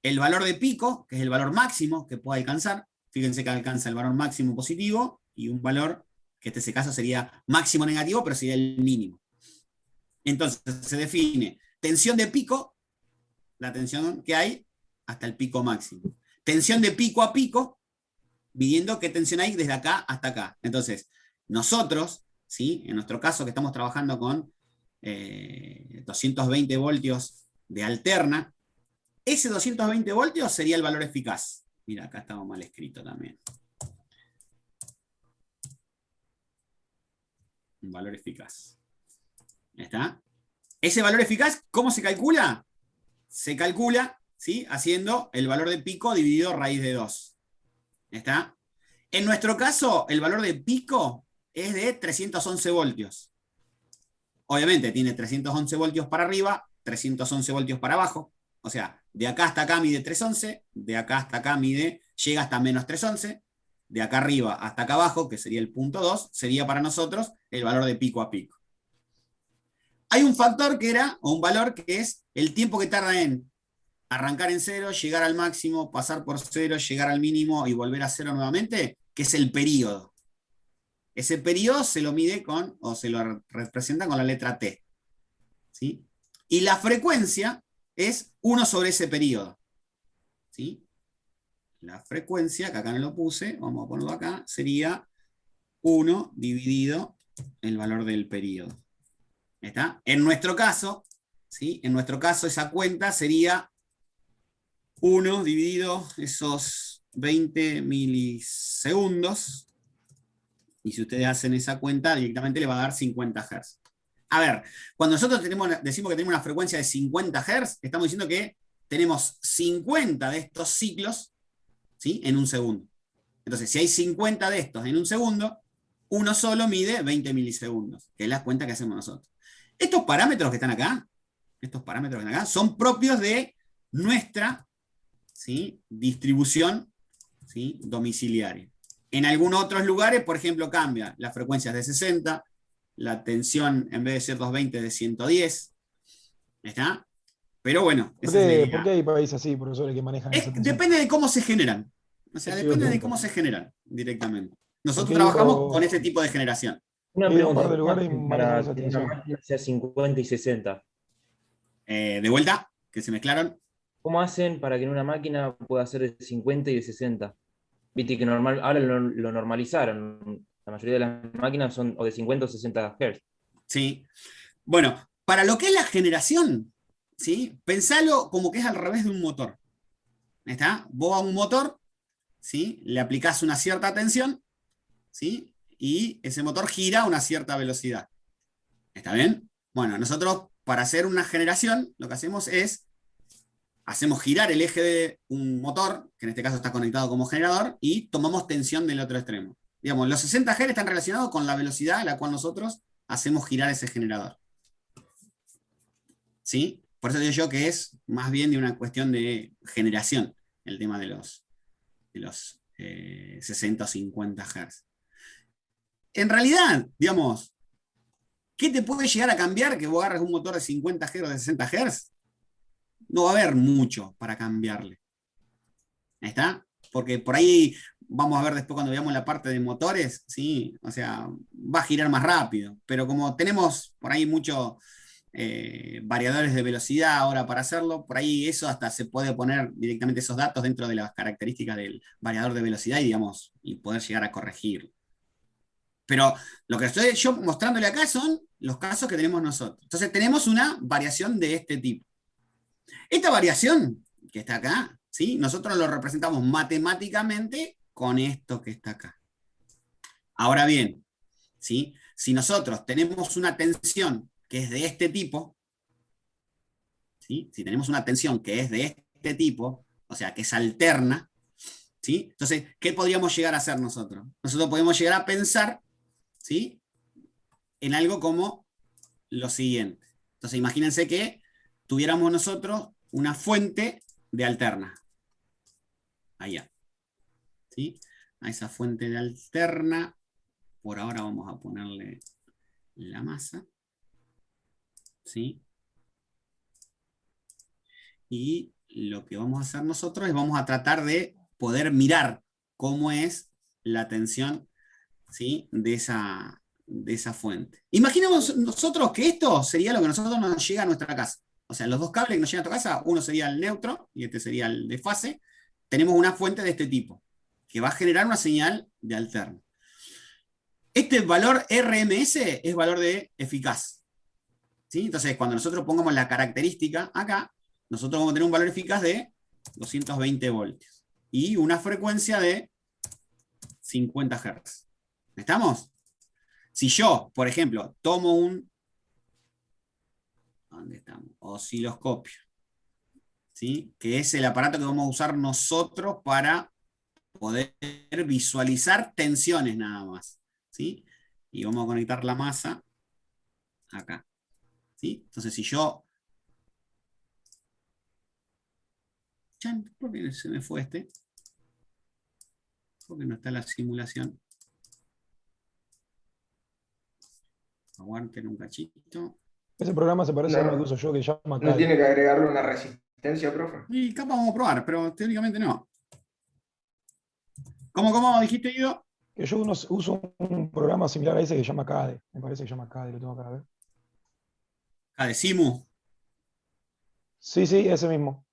A: el valor de pico, que es el valor máximo que puede alcanzar. Fíjense que alcanza el valor máximo positivo y un valor que en este caso sería máximo negativo, pero sería el mínimo. Entonces se define tensión de pico, la tensión que hay hasta el pico máximo. Tensión de pico a pico, midiendo qué tensión hay desde acá hasta acá. Entonces, nosotros, ¿sí? En nuestro caso que estamos trabajando con 220 voltios de alterna, ese 220 voltios sería el valor eficaz. Mira, acá estaba mal escrito también. Un valor eficaz. ¿Está? Ese valor eficaz, ¿cómo se calcula? Se calcula, ¿sí? Haciendo el valor de pico dividido raíz de 2. ¿Está? En nuestro caso, el valor de pico es de 311 voltios. Obviamente tiene 311 voltios para arriba, 311 voltios para abajo. O sea, de acá hasta acá mide 311, de acá hasta acá llega hasta menos 311, de acá arriba hasta acá abajo, que sería el punto 2, sería para nosotros el valor de pico a pico. Hay un factor que era, o un valor que es el tiempo que tarda en arrancar en 0, llegar al máximo, pasar por 0, llegar al mínimo y volver a 0 nuevamente, que es el periodo. Ese periodo se lo mide con, o se lo representa con la letra T. ¿Sí? Y la frecuencia es 1 sobre ese periodo. ¿Sí? La frecuencia, que acá no lo puse, vamos a ponerlo acá, sería 1 dividido el valor del periodo. ¿Está? En nuestro caso, ¿sí? En nuestro caso esa cuenta sería 1 dividido esos 20 milisegundos, y si ustedes hacen esa cuenta, directamente le va a dar 50 Hz. A ver, cuando nosotros decimos que tenemos una frecuencia de 50 Hz, estamos diciendo que tenemos 50 de estos ciclos, ¿sí? En un segundo. Entonces, si hay 50 de estos en un segundo, uno solo mide 20 milisegundos, que es la cuenta que hacemos nosotros. Estos parámetros que están acá, son propios de nuestra, ¿sí? Distribución, ¿sí? Domiciliaria. En algunos otros lugares, por ejemplo, cambia. La frecuencia es de 60, la tensión en vez de ser 220 es de 110. ¿Está? Pero bueno,
D: ¿Por
A: esa es la idea.
D: qué hay países así, profesores, que manejan esa tensión?
A: Depende de cómo se generan. O sea,
D: Ese
A: depende de
D: punto.
A: cómo se generan directamente. Nosotros
D: Porque
A: trabajamos con este tipo de generación.
H: Una
D: he ido a un
H: pregunta,
D: par de
H: ¿cómo
D: lugares y
H: hacen
D: manejan
H: para
D: esa
H: que una
D: tensión.
H: máquina sea 50 y 60?
A: De vuelta, que se mezclaron.
H: ¿Cómo hacen para que en una máquina pueda ser de 50 y de 60? Viste que ahora lo normalizaron. La mayoría de las máquinas son o de 50 o 60 Hz.
A: Sí. Bueno, para lo que es la generación, ¿sí? Pensalo como que es al revés de un motor. ¿Está? Vos a un motor, ¿sí? Le aplicás una cierta tensión, ¿sí? Y ese motor gira a una cierta velocidad. ¿Está bien? Bueno, nosotros para hacer una generación, lo que hacemos es hacemos girar el eje de un motor, que en este caso está conectado como generador, y tomamos tensión del otro extremo. Digamos, los 60 Hz están relacionados con la velocidad a la cual nosotros hacemos girar ese generador. ¿Sí? Por eso digo yo que es más bien de una cuestión de generación, el tema de los 60 o 50 Hz. En realidad, digamos, ¿qué te puede llegar a cambiar que vos agarres un motor de 50 Hz o de 60 Hz? No va a haber mucho para cambiarle. ¿Está? Porque por ahí vamos a ver después cuando veamos la parte de motores, ¿sí? O sea, va a girar más rápido. Pero como tenemos por ahí muchos variadores de velocidad ahora para hacerlo, por ahí eso hasta se puede poner directamente esos datos dentro de las características del variador de velocidad y, digamos, y poder llegar a corregirlo. Pero lo que estoy yo mostrándole acá son los casos que tenemos nosotros. Entonces tenemos una variación de este tipo. Esta variación que está acá, ¿sí? Nosotros lo representamos matemáticamente con esto que está acá. Ahora bien, ¿sí? Si nosotros tenemos una tensión que es de este tipo, ¿sí? Si tenemos una tensión que es de este tipo, o sea, que es alterna, ¿sí? Entonces, ¿qué podríamos llegar a hacer nosotros? Nosotros podemos llegar a pensar, ¿sí? En algo como lo siguiente. Entonces, imagínense que tuviéramos nosotros una fuente de alterna. Allá. ¿Sí? A esa fuente de alterna, por ahora vamos a ponerle la masa. ¿sí? Y lo que vamos a hacer nosotros es vamos a tratar de poder mirar cómo es la tensión, ¿sí? de esa fuente. Imaginemos nosotros que esto sería lo que a nosotros nos llega a nuestra casa. O sea, los dos cables que nos llegan a tu casa, uno sería el neutro y este sería el de fase. Tenemos una fuente de este tipo, que va a generar una señal de alterno. Este valor RMS es valor de eficaz. ¿Sí? Entonces, cuando nosotros pongamos la característica acá, nosotros vamos a tener un valor eficaz de 220 voltios y una frecuencia de 50 Hz. ¿Estamos? Si yo, por ejemplo, tomo un ¿dónde estamos? Osciloscopio, ¿sí? Que es el aparato que vamos a usar nosotros para poder visualizar tensiones nada más, ¿sí? Y vamos a conectar la masa acá, ¿sí? Entonces, si yo... ¿Por qué se me fue este? Porque no está la simulación. Aguanten un cachito.
D: Ese programa se parece a uno
E: No.
D: que uso yo que se llama
E: ¿No
D: CAD.
E: tiene que agregarle una resistencia, profe?
A: Y capaz vamos a probar, pero teóricamente no. ¿Cómo dijiste, Guido?
D: Que yo uso un programa similar a ese que se llama CADE. Me parece que se llama CADE, lo tengo acá a ver.
A: Ah, de Simu.
D: Sí, sí, ese mismo.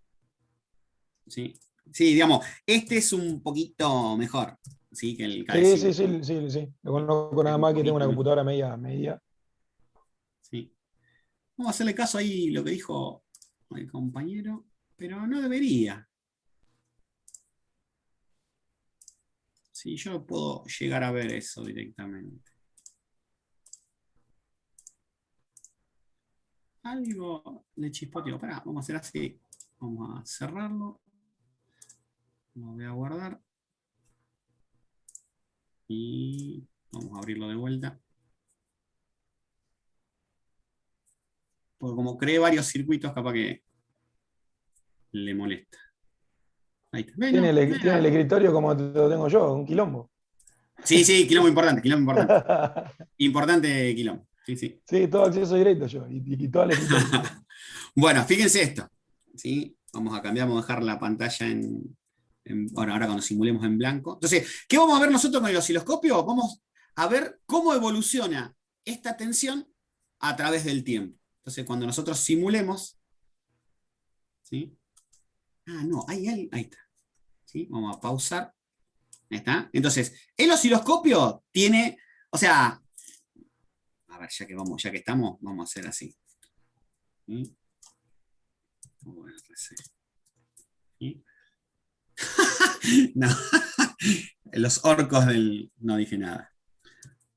A: Sí. Sí, digamos, este es un poquito mejor, ¿sí? Que el
D: Sí,
A: Cadecimu.
D: sí. Lo conozco nada
A: Un
D: más que tengo una
A: poquito
D: computadora media.
A: Sí. Vamos a hacerle caso ahí lo que dijo el compañero, pero no debería. Sí, yo puedo llegar a ver eso directamente. Algo le chispoteó. Pará, vamos a hacer así. Vamos a cerrarlo. Lo voy a guardar. Y vamos a abrirlo de vuelta. Porque como creé varios circuitos, capaz que le molesta. Ahí está.
D: Tiene el escritorio como lo tengo yo, un quilombo.
A: Sí, quilombo importante, quilombo importante. Importante quilombo. Sí, sí.
D: Sí, todo acceso directo yo. Y todo el escritorio.
A: Bueno, fíjense esto. ¿Sí? Vamos a cambiar, vamos a dejar la pantalla bueno, ahora cuando simulemos en blanco. Entonces, ¿qué vamos a ver nosotros con el osciloscopio? Vamos a ver cómo evoluciona esta tensión a través del tiempo. Entonces, cuando nosotros simulemos, ¿sí? No, ahí está. ¿Sí? Vamos a pausar. Ahí está. Entonces, el osciloscopio tiene, o sea, a ver, ya que estamos, vamos a hacer así. ¿Sí? ¿Sí? No, los orcos del... No dije nada.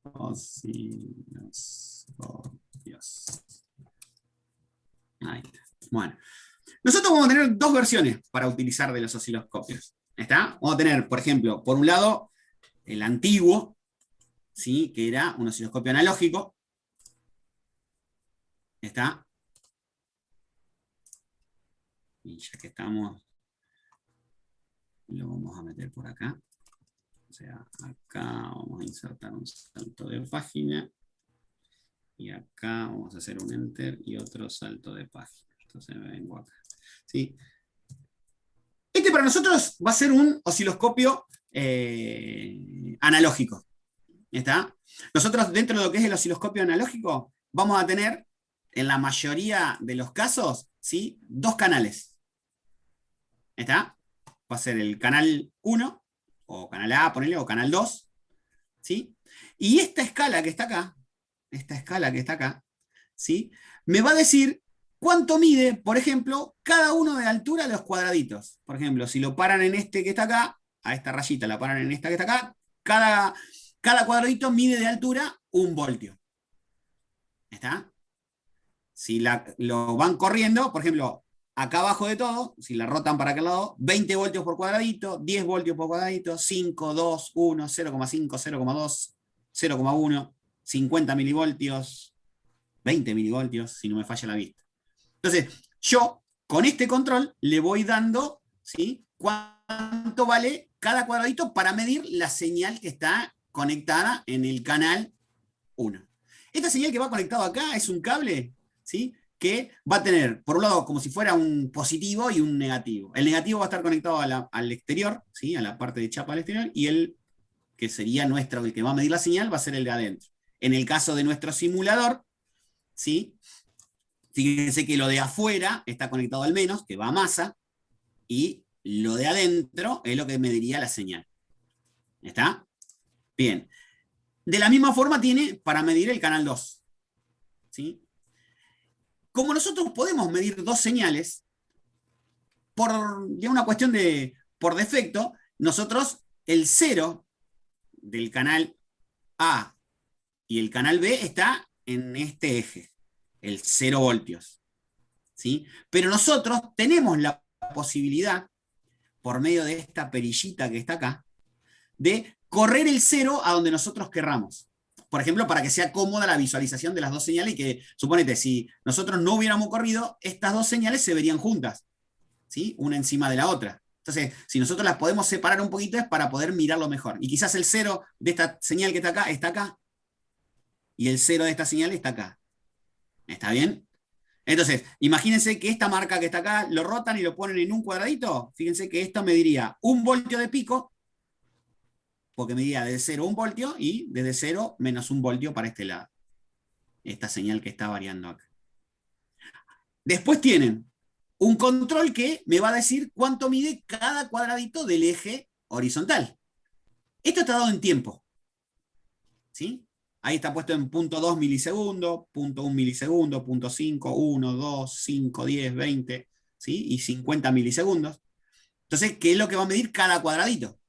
A: Osciloscopios. Ahí está. Bueno. Nosotros vamos a tener dos versiones para utilizar de los osciloscopios. ¿Está? Vamos a tener, por ejemplo, por un lado, el antiguo, ¿sí? Que era un osciloscopio analógico. ¿Está? Y ya que estamos, lo vamos a meter por acá. O sea, acá vamos a insertar un salto de página. Y acá vamos a hacer un enter y otro salto de página. Entonces me vengo acá. ¿Sí? Este para nosotros va a ser un osciloscopio analógico. ¿Está? Nosotros dentro de lo que es el osciloscopio analógico vamos a tener, en la mayoría de los casos, ¿sí? Dos canales. ¿Está? Va a ser el canal 1, o canal A, ponele, o canal 2. ¿Sí? Y esta escala que está acá, ¿sí? Me va a decir cuánto mide, por ejemplo, cada uno de altura de los cuadraditos. Por ejemplo, si lo paran en este que está acá, a esta rayita la paran en esta que está acá, cada cuadradito mide de altura 1 voltio. ¿Está? Si lo van corriendo, por ejemplo, acá abajo de todo, si la rotan para aquel lado, 20 voltios por cuadradito, 10 voltios por cuadradito, 5, 2, 1, 0,5, 0,2, 0,1, 50 milivoltios, 20 milivoltios, si no me falla la vista. Entonces, yo con este control le voy dando, ¿sí? Cuánto vale cada cuadradito para medir la señal que está conectada en el canal 1. Esta señal que va conectado acá es un cable, ¿sí? que va a tener, por un lado, como si fuera un positivo y un negativo. El negativo va a estar conectado al exterior, ¿sí? A la parte de chapa al exterior, y el que sería nuestro, el que va a medir la señal, va a ser el de adentro. En el caso de nuestro simulador, ¿sí? Fíjense que lo de afuera está conectado al menos, que va a masa, y lo de adentro es lo que mediría la señal. ¿Está? Bien. De la misma forma tiene para medir el canal 2. ¿Sí? Como nosotros podemos medir dos señales, por ya una cuestión de, por defecto, nosotros el 0 del canal A y el canal B está en este eje, el 0 voltios. ¿Sí? Pero nosotros tenemos la posibilidad, por medio de esta perillita que está acá, de correr el 0 a donde nosotros querramos. Por ejemplo, para que sea cómoda la visualización de las dos señales y que, suponete, si nosotros no hubiéramos corrido, estas dos señales se verían juntas, ¿sí? Una encima de la otra. Entonces, si nosotros las podemos separar un poquito es para poder mirarlo mejor. Y quizás el 0 de esta señal que está acá, y el 0 de esta señal está acá. ¿Está bien? Entonces, imagínense que esta marca que está acá lo rotan y lo ponen en un cuadradito. Fíjense que esto mediría 1 voltio de pico, porque medía desde 0 1 voltio y desde 0 menos 1 voltio para este lado. Esta señal que está variando acá. Después tienen un control que me va a decir cuánto mide cada cuadradito del eje horizontal. Esto está dado en tiempo. ¿Sí? Ahí está puesto en 0.2 milisegundos, 0.1 milisegundos, 0.5, 1, 2, 5, 10, 20, ¿sí? Y 50 milisegundos. Entonces, ¿qué es lo que va a medir cada cuadradito?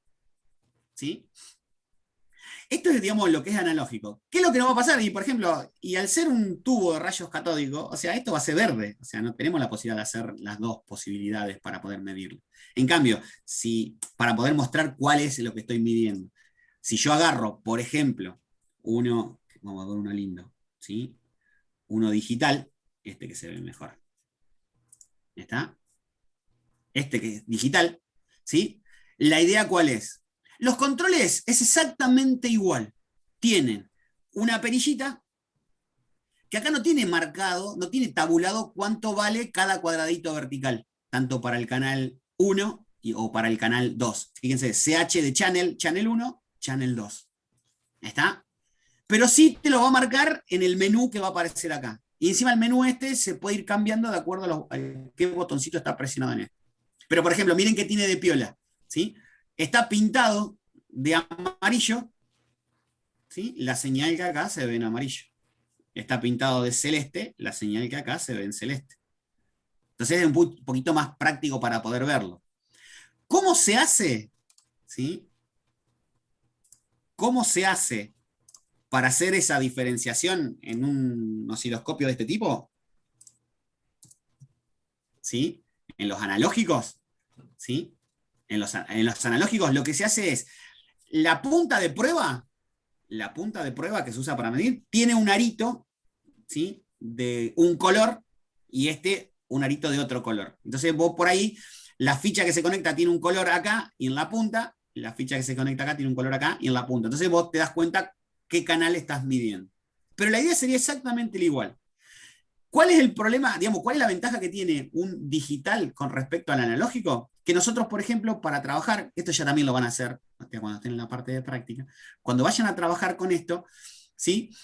A: ¿Sí? Esto es, digamos, lo que es analógico. ¿Qué es lo que nos va a pasar? Y, por ejemplo, y al ser un tubo de rayos catódicos, o sea, esto va a ser verde. O sea, no tenemos la posibilidad de hacer las dos posibilidades para poder medirlo. En cambio, para poder mostrar cuál es lo que estoy midiendo, si yo agarro, por ejemplo, vamos a ver uno lindo, ¿sí? Uno digital, este que se ve mejor. ¿Está? Este que es digital, ¿sí? La idea ¿cuál es? Los controles es exactamente igual. Tienen una perillita que acá no tiene marcado, no tiene tabulado cuánto vale cada cuadradito vertical, tanto para el canal 1 o para el canal 2. Fíjense, CH de channel 1, channel 2. ¿Está? Pero sí te lo va a marcar en el menú que va a aparecer acá. Y encima el menú este se puede ir cambiando de acuerdo a qué botoncito está presionado en este. Pero, por ejemplo, miren que tiene de piola, ¿sí? Está pintado de amarillo, ¿sí? La señal que acá se ve en amarillo. Está pintado de celeste, la señal que acá se ve en celeste. Entonces es un poquito más práctico para poder verlo. ¿Cómo se hace? ¿Sí? ¿Cómo se hace para hacer esa diferenciación en un osciloscopio de este tipo? ¿Sí? En los analógicos, ¿sí? En los analógicos lo que se hace es, la punta de prueba que se usa para medir, tiene un arito, ¿sí? De un color, y un arito de otro color. Entonces vos por ahí, la ficha que se conecta tiene un color acá y en la punta, la ficha que se conecta acá tiene un color acá y en la punta. Entonces vos te das cuenta qué canal estás midiendo. Pero la idea sería exactamente la igual. ¿Cuál es el problema? Digamos, ¿cuál es la ventaja que tiene un digital con respecto al analógico? Que nosotros, por ejemplo, para trabajar, esto ya también lo van a hacer cuando estén en la parte de práctica, cuando vayan a trabajar con esto, ¿sí?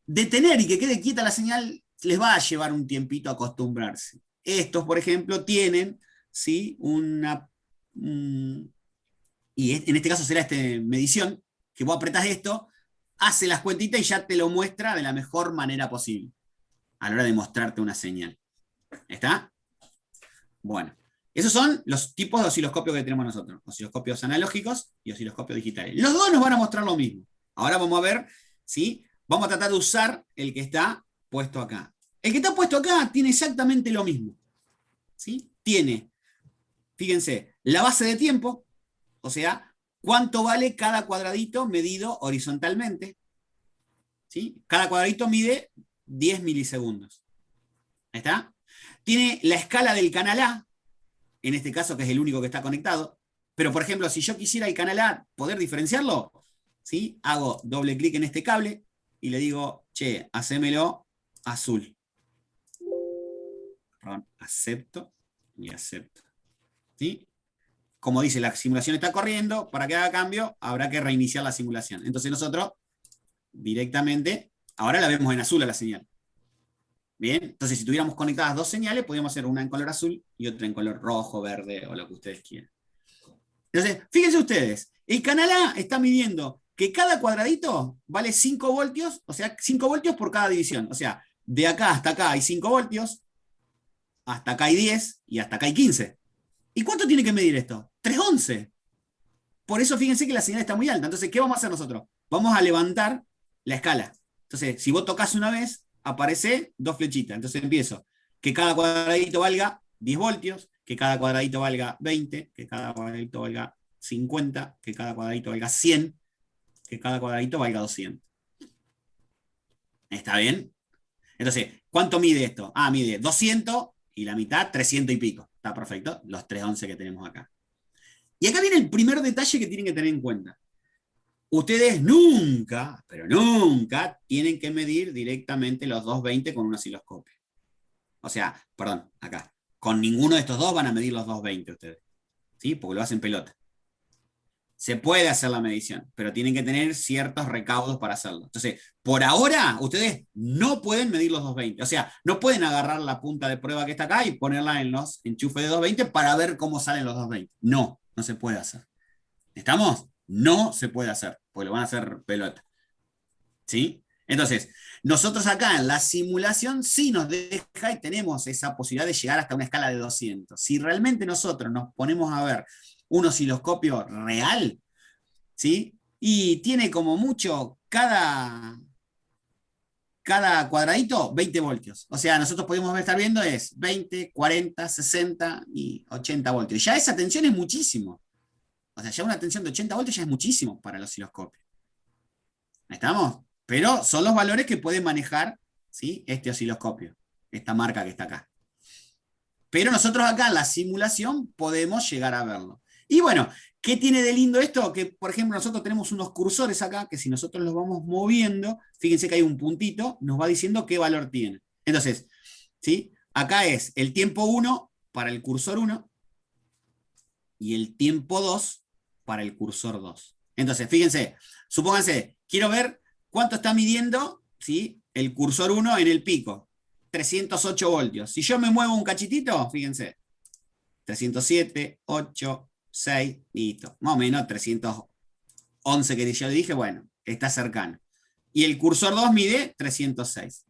A: Detener y que quede quieta la señal les va a llevar un tiempito a acostumbrarse. Estos, por ejemplo, tienen, ¿sí? En este caso será medición, que vos apretás esto, hace las cuentitas y ya te lo muestra de la mejor manera posible a la hora de mostrarte una señal. ¿Está? Bueno, esos son los tipos de osciloscopios que tenemos nosotros. Osciloscopios analógicos y osciloscopios digitales. Los dos nos van a mostrar lo mismo. Ahora vamos a ver, ¿sí? Vamos a tratar de usar el que está puesto acá. El que está puesto acá tiene exactamente lo mismo. ¿Sí? Tiene, fíjense, la base de tiempo, o sea, cuánto vale cada cuadradito medido horizontalmente. ¿Sí? Cada cuadradito mide 10 milisegundos. ¿Está? Tiene la escala del canal A, en este caso que es el único que está conectado, pero por ejemplo, si yo quisiera el canal A poder diferenciarlo, ¿sí? Hago doble clic en este cable y le digo, che, hacémelo azul. perdón, acepto y acepto. ¿Sí? Como dice, la simulación está corriendo, para que haga cambio, habrá que reiniciar la simulación. Entonces nosotros, directamente, ahora la vemos en azul a la señal. Bien, entonces si tuviéramos conectadas dos señales, podríamos hacer una en color azul y otra en color rojo, verde, o lo que ustedes quieran. Entonces, fíjense ustedes, el canal A está midiendo que cada cuadradito vale 5 voltios, o sea, 5 voltios por cada división. O sea, de acá hasta acá hay 5 voltios, hasta acá hay 10 y hasta acá hay 15. ¿Y cuánto tiene que medir esto? 311. Por eso fíjense que la señal está muy alta. Entonces, ¿qué vamos a hacer nosotros? Vamos a levantar la escala. Entonces, si vos tocas una vez, aparece dos flechitas. Entonces empiezo. Que cada cuadradito valga 10 voltios, que cada cuadradito valga 20, que cada cuadradito valga 50, que cada cuadradito valga 100, que cada cuadradito valga 200. ¿Está bien? Entonces, ¿cuánto mide esto? Ah, mide 200 y la mitad 300 y pico. Está perfecto, los 311 que tenemos acá. Y acá viene el primer detalle que tienen que tener en cuenta. Ustedes nunca, pero nunca, tienen que medir directamente los 220 con un osciloscopio. O sea, perdón, acá. Con ninguno de estos dos van a medir los 220 ustedes. ¿Sí? Porque lo hacen pelota. Se puede hacer la medición, pero tienen que tener ciertos recaudos para hacerlo. Entonces, por ahora, ustedes no pueden medir los 220. O sea, no pueden agarrar la punta de prueba que está acá y ponerla en los enchufes de 220 para ver cómo salen los 220. No, no se puede hacer. ¿Estamos? No se puede hacer, porque lo van a hacer pelota. ¿Sí? Entonces, nosotros acá en la simulación sí nos deja y tenemos esa posibilidad de llegar hasta una escala de 200. Si realmente nosotros nos ponemos a ver un osciloscopio real, ¿sí? Y tiene como mucho cada cuadradito 20 voltios. O sea, nosotros podemos estar viendo es 20, 40, 60 y 80 voltios. Ya esa tensión es muchísimo. O sea, ya una tensión de 80 voltios ya es muchísimo para el osciloscopio. ¿Estamos? Pero son los valores que puede manejar, ¿sí? Este osciloscopio, esta marca que está acá. Pero nosotros acá en la simulación podemos llegar a verlo. Y bueno, ¿qué tiene de lindo esto? Que, por ejemplo, nosotros tenemos unos cursores acá, que si nosotros los vamos moviendo, fíjense que hay un puntito, nos va diciendo qué valor tiene. Entonces, ¿sí? Acá es el tiempo 1 para el cursor 1 y el tiempo 2 para el cursor 2. Entonces, fíjense, supónganse, quiero ver cuánto está midiendo, ¿sí? El cursor 1 en el pico. 308 voltios. Si yo me muevo un cachitito, fíjense, 307, 8, 6, listo. Más o menos 311 que yo dije, bueno, está cercano. Y el cursor 2 mide 306.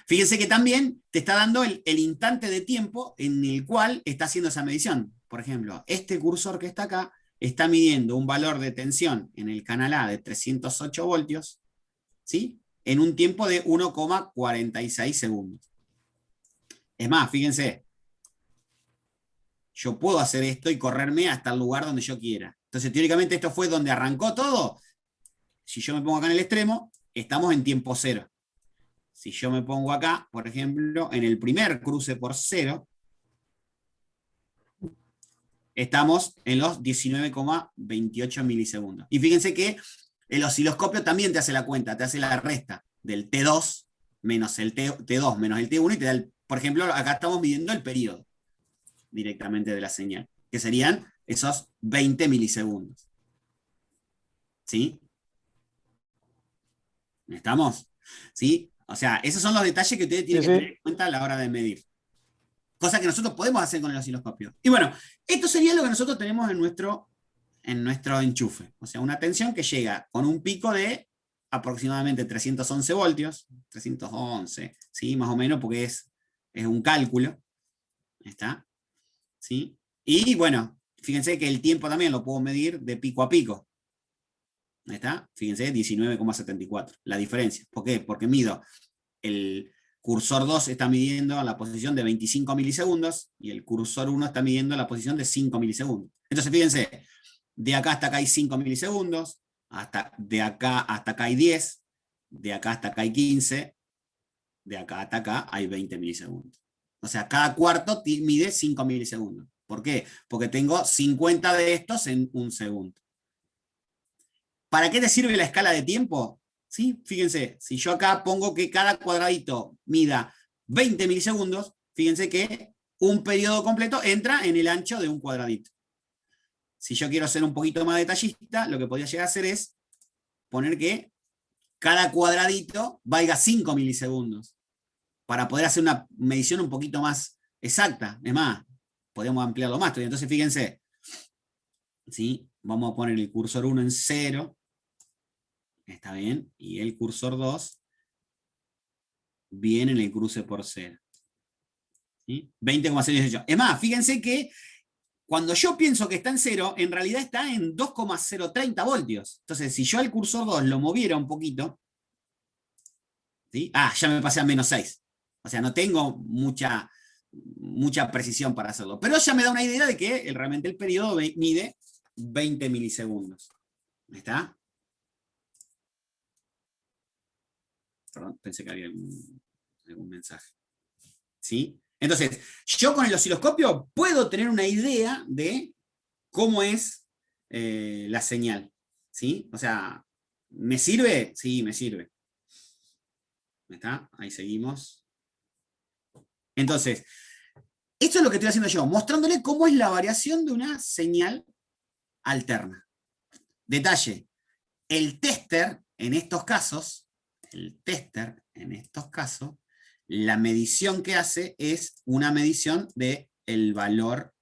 A: Fíjense que también te está dando el instante de tiempo en el cual está haciendo esa medición. Por ejemplo, este cursor que está acá está midiendo un valor de tensión en el canal A de 308 voltios, ¿sí? En un tiempo de 1,46 segundos. Es más, fíjense, yo puedo hacer esto y correrme hasta el lugar donde yo quiera. Entonces, teóricamente, esto fue donde arrancó todo. Si yo me pongo acá en el extremo, estamos en tiempo cero. Si yo me pongo acá, por ejemplo, en el primer cruce por cero, estamos en los 19,28 milisegundos. Y fíjense que el osciloscopio también te hace la cuenta, te hace la resta del T2 menos el T2 menos el T1 y te da, por ejemplo, acá estamos midiendo el periodo directamente de la señal, que serían esos 20 milisegundos. ¿Sí? ¿Estamos? ¿Sí? O sea, esos son los detalles que ustedes tienen que tener en cuenta a la hora de medir. Cosa que nosotros podemos hacer con el osciloscopio. Y bueno, esto sería lo que nosotros tenemos en nuestro enchufe. O sea, una tensión que llega con un pico de aproximadamente 311 voltios, 311, ¿sí? Más o menos, porque es un cálculo. ¿Está? ¿Sí? Y bueno, fíjense que el tiempo también lo puedo medir de pico a pico. ¿Está? Fíjense, 19,74. La diferencia. ¿Por qué? Porque mido el cursor 2 está midiendo la posición de 25 milisegundos y el cursor 1 está midiendo la posición de 5 milisegundos. Entonces, fíjense, de acá hasta acá hay 5 milisegundos, de acá hasta acá hay 10, de acá hasta acá hay 15, de acá hasta acá hay 20 milisegundos. O sea, cada cuarto mide 5 milisegundos. ¿Por qué? Porque tengo 50 de estos en un segundo. ¿Para qué te sirve la escala de tiempo? ¿Sí? Fíjense, si yo acá pongo que cada cuadradito mida 20 milisegundos, fíjense que un periodo completo entra en el ancho de un cuadradito. Si yo quiero ser un poquito más detallista, lo que podría llegar a hacer es poner que cada cuadradito valga 5 milisegundos, para poder hacer una medición un poquito más exacta. Es más, podemos ampliarlo más todavía. Entonces, fíjense, ¿sí? Vamos a poner el cursor 1 en 0, está bien, y el cursor 2 viene en el cruce por 0. ¿Sí? 20,018. Es más, fíjense que cuando yo pienso que está en 0, en realidad está en 2,030 voltios. Entonces, si yo al cursor 2 lo moviera un poquito, ¿sí? Ya me pasé a -6. O sea, no tengo mucha precisión para hacerlo. Pero ya me da una idea de que realmente el periodo mide 20 milisegundos. ¿Está? Perdón, pensé que había algún mensaje. ¿Sí? Entonces, yo con el osciloscopio puedo tener una idea de cómo es la señal. ¿Sí? O sea, ¿me sirve? Sí, me sirve. ¿Está? Ahí seguimos. Entonces, esto es lo que estoy haciendo yo, mostrándole cómo es la variación de una señal alterna. Detalle, el tester en estos casos, la medición que hace es una medición del valor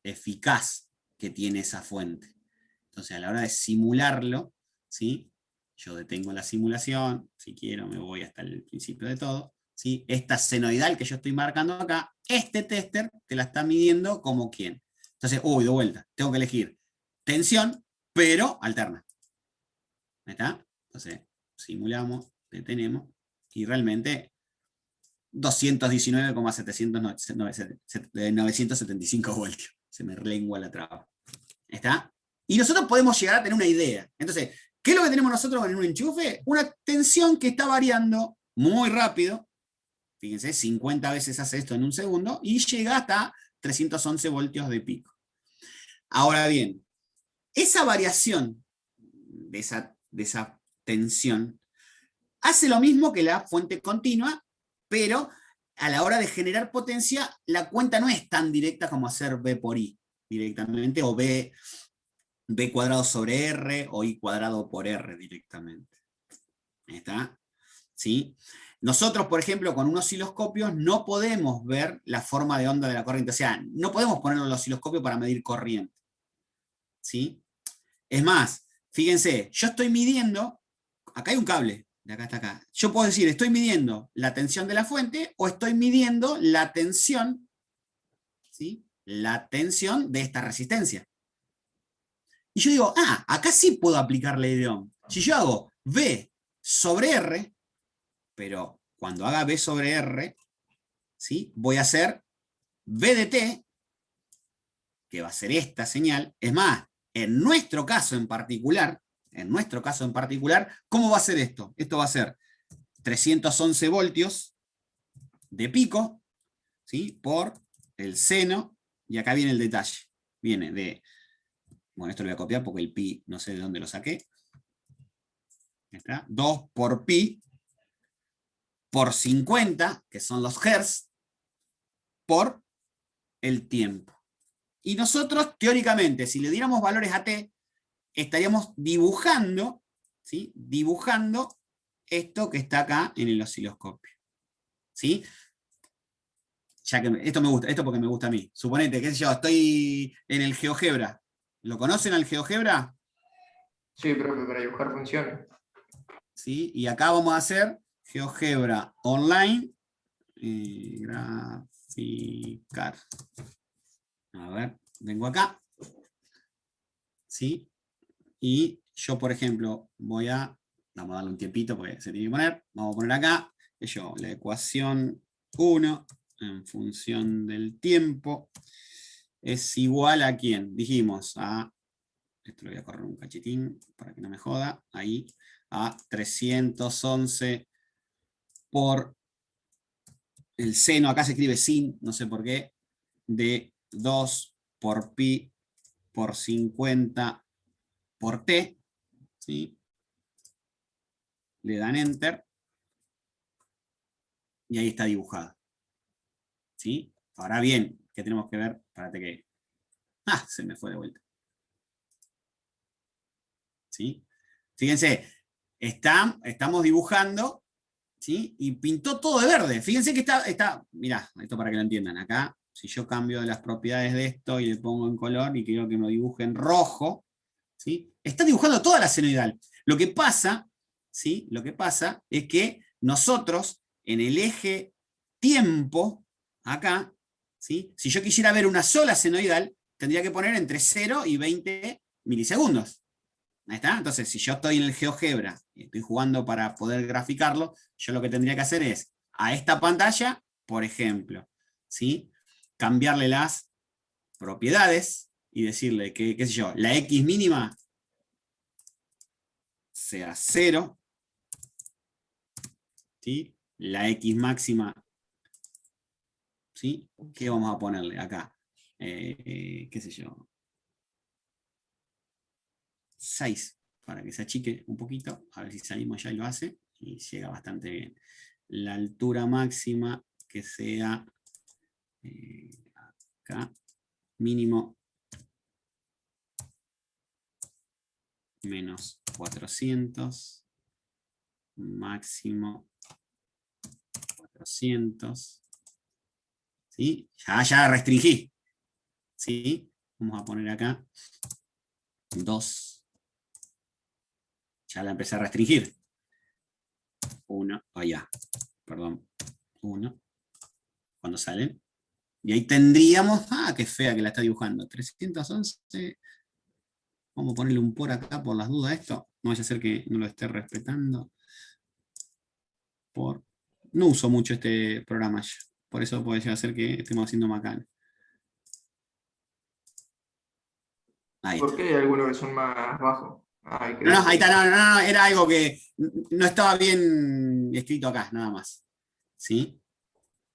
A: eficaz que tiene esa fuente. Entonces, a la hora de simularlo, ¿sí? Yo detengo la simulación, si quiero me voy hasta el principio de todo, ¿sí? Esta senoidal que yo estoy marcando acá, este tester te la está midiendo como quién. Entonces, de vuelta, tengo que elegir tensión, pero alterna. ¿Está? Entonces, simulamos, detenemos, y realmente 219,975 voltios. Se me relengua la traba. ¿Está? Y nosotros podemos llegar a tener una idea. Entonces, ¿qué es lo que tenemos nosotros en un enchufe? Una tensión que está variando muy rápido. Fíjense, 50 veces hace esto en un segundo y llega hasta 311 voltios de pico. Ahora bien, esa variación de esa tensión hace lo mismo que la fuente continua, pero a la hora de generar potencia, la cuenta no es tan directa como hacer B por I directamente, o B cuadrado sobre R, o I cuadrado por R directamente. ¿Está? ¿Sí? Nosotros, por ejemplo, con un osciloscopio no podemos ver la forma de onda de la corriente, o sea, no podemos ponerlo en el osciloscopio para medir corriente. ¿Sí? Es más, fíjense, yo estoy midiendo, acá hay un cable, de acá hasta acá. Yo puedo decir, estoy midiendo la tensión de la fuente o estoy midiendo la tensión, ¿sí? La tensión de esta resistencia. Y yo digo, acá sí puedo aplicar la ley de Ohm. Si yo hago V sobre R, pero cuando haga V sobre R, ¿sí? Voy a hacer V de T, que va a ser esta señal. Es más, en nuestro caso en particular, ¿cómo va a ser esto? Esto va a ser 311 voltios de pico, ¿sí? Por el seno, y acá viene el detalle. Viene de, bueno, esto lo voy a copiar porque el pi no sé de dónde lo saqué. ¿Está? 2 por pi por 50, que son los hertz, por el tiempo. Y nosotros, teóricamente, si le diéramos valores a t, estaríamos dibujando, ¿sí? Dibujando esto que está acá en el osciloscopio. ¿Sí? Ya que esto me gusta, esto porque me gusta a mí. Suponete, qué sé yo, estoy en el GeoGebra. ¿Lo conocen al GeoGebra?
E: Sí, profe, para dibujar funciones.
A: ¿Sí? Y acá vamos a hacer GeoGebra online. Graficar. A ver, vengo acá. ¿Sí? Y yo, por ejemplo, vamos a darle un tiempito porque se tiene que poner. Vamos a poner acá, la ecuación 1 en función del tiempo es igual a ¿quién? Dijimos esto lo voy a correr un cachitín para que no me joda, ahí, a 311 por el seno, acá se escribe sin, no sé por qué, de 2 por pi por 50 por t, ¿sí? Le dan enter, y ahí está dibujado. ¿sí? Ahora bien, ¿qué tenemos que ver? Espérate que... ¡Ah! Se me fue de vuelta. ¿Sí? Fíjense, estamos dibujando, ¿sí? Y pintó todo de verde. Fíjense que mirá, esto para que lo entiendan. Acá, si yo cambio las propiedades de esto y le pongo en color y quiero que me dibuje en rojo, ¿sí? Está dibujando toda la senoidal. Lo que pasa, ¿sí? Lo que pasa es que nosotros, en el eje tiempo, acá, ¿sí? Si yo quisiera ver una sola senoidal, tendría que poner entre 0 y 20 milisegundos. Ahí está. Entonces, si yo estoy en el GeoGebra y estoy jugando para poder graficarlo, yo lo que tendría que hacer es, a esta pantalla, por ejemplo, ¿sí? Cambiarle las propiedades y decirle que, qué sé yo, la X mínima sea 0, ¿sí? La X máxima, ¿sí? ¿Qué vamos a ponerle acá? Qué sé yo, 6, para que se achique un poquito, a ver si salimos ya y lo hace, y llega bastante bien. La altura máxima que sea acá, mínimo menos 400, máximo 400, ¿sí? Ya restringí, ¿sí? Vamos a poner acá 2, ya la empecé a restringir, 1, allá, perdón, 1, cuando salen, y ahí tendríamos, qué fea que la está dibujando, 311, vamos a ponerle un por acá por las dudas a esto, no vaya a ser que no lo esté respetando, no uso mucho este programa yo, por eso puede llegar a ser que estemos haciendo macana. Ahí
E: ¿Por
A: está.
E: qué hay algunos que son más bajos? Ay,
A: No, ahí está, no, era algo que no estaba bien escrito acá, nada más. ¿Sí?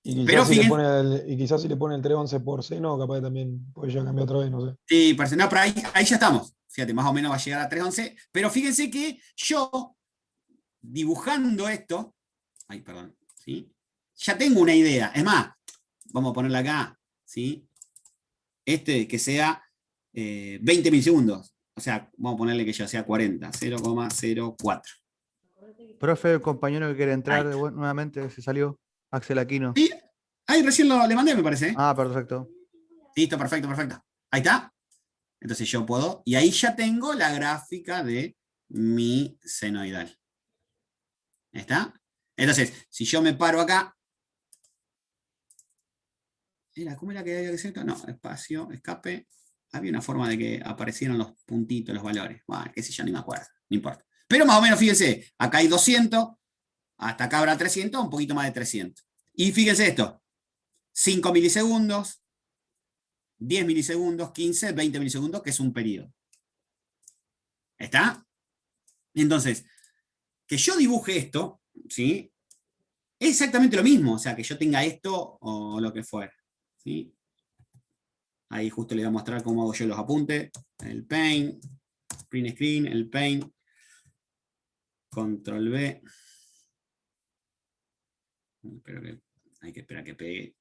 D: Y quizás,
A: Pero
D: si le
A: fíjense,
D: pone si le pone el 311 por seno, capaz que también puede ya cambiar otra vez, no sé.
A: sí, no, pero ahí ya estamos. Fíjate, más o menos va a llegar a 311. Pero fíjense que yo, dibujando esto, ay, perdón, ¿sí? Ya tengo una idea. Es más, vamos a ponerla acá, ¿sí? Que sea 20 milisegundos. O sea, vamos a ponerle que ya sea 40, 0,04.
B: Profe, el compañero que quiere entrar
A: Ahí está.
B: nuevamente, se salió. Axel Aquino.
A: Sí, ahí recién le mandé, me parece.
B: Ah, perfecto.
A: Listo, perfecto, perfecto. Ahí está. Entonces yo puedo, y ahí ya tengo la gráfica de mi senoidal. ¿Está? Entonces, si yo me paro acá, ¿cómo era que había que hacer? No, espacio, escape. Había una forma de que aparecieran los puntitos, los valores. Bueno, qué sé yo, ni me acuerdo, no importa. Pero más o menos, fíjense, acá hay 200, hasta acá habrá 300, un poquito más de 300. Y fíjense esto, 5 milisegundos, 10 milisegundos, 15, 20 milisegundos, que es un periodo. ¿Está? Entonces, que yo dibuje esto, ¿sí? Es exactamente lo mismo, o sea, que yo tenga esto o lo que fuera, ¿sí? Ahí justo le voy a mostrar cómo hago yo los apuntes. El Paint, Print Screen, el Paint, Control V. Pero hay que esperar que pegue.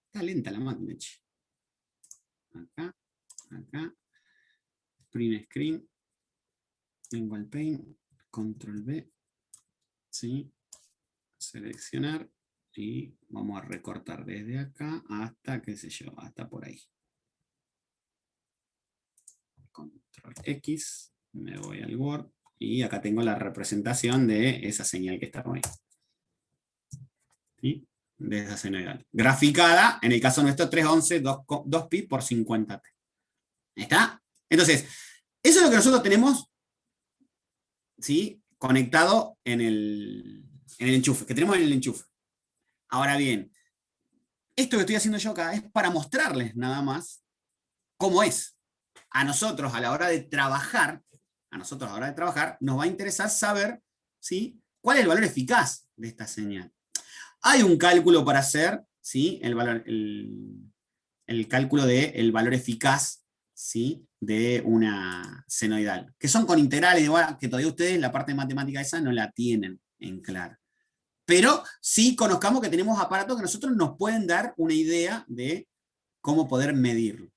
A: Está lenta la máquina. Acá, acá. Print Screen. Vengo al Paint, Control V. ¿Sí? Seleccionar. Y vamos a recortar desde acá hasta, qué sé yo, hasta por ahí. Control X, me voy al Word, y acá tengo la representación de esa señal que está ahí. ¿Sí? De esa señal. Graficada, en el caso nuestro, 311, 2pi por 50t. ¿Está? Entonces, eso es lo que nosotros tenemos, ¿sí? Conectado en el enchufe, que tenemos en el enchufe. Ahora bien, esto que estoy haciendo yo acá es para mostrarles nada más cómo es. A nosotros a la hora de trabajar, nos va a interesar saber, ¿sí? cuál es el valor eficaz de esta señal. Hay un cálculo para hacer, ¿sí? el cálculo del valor eficaz, ¿sí? de una senoidal, que son con integrales, igual que todavía ustedes la parte de matemática esa no la tienen en claro. Pero sí conozcamos que tenemos aparatos que nosotros nos pueden dar una idea de cómo poder medirlo.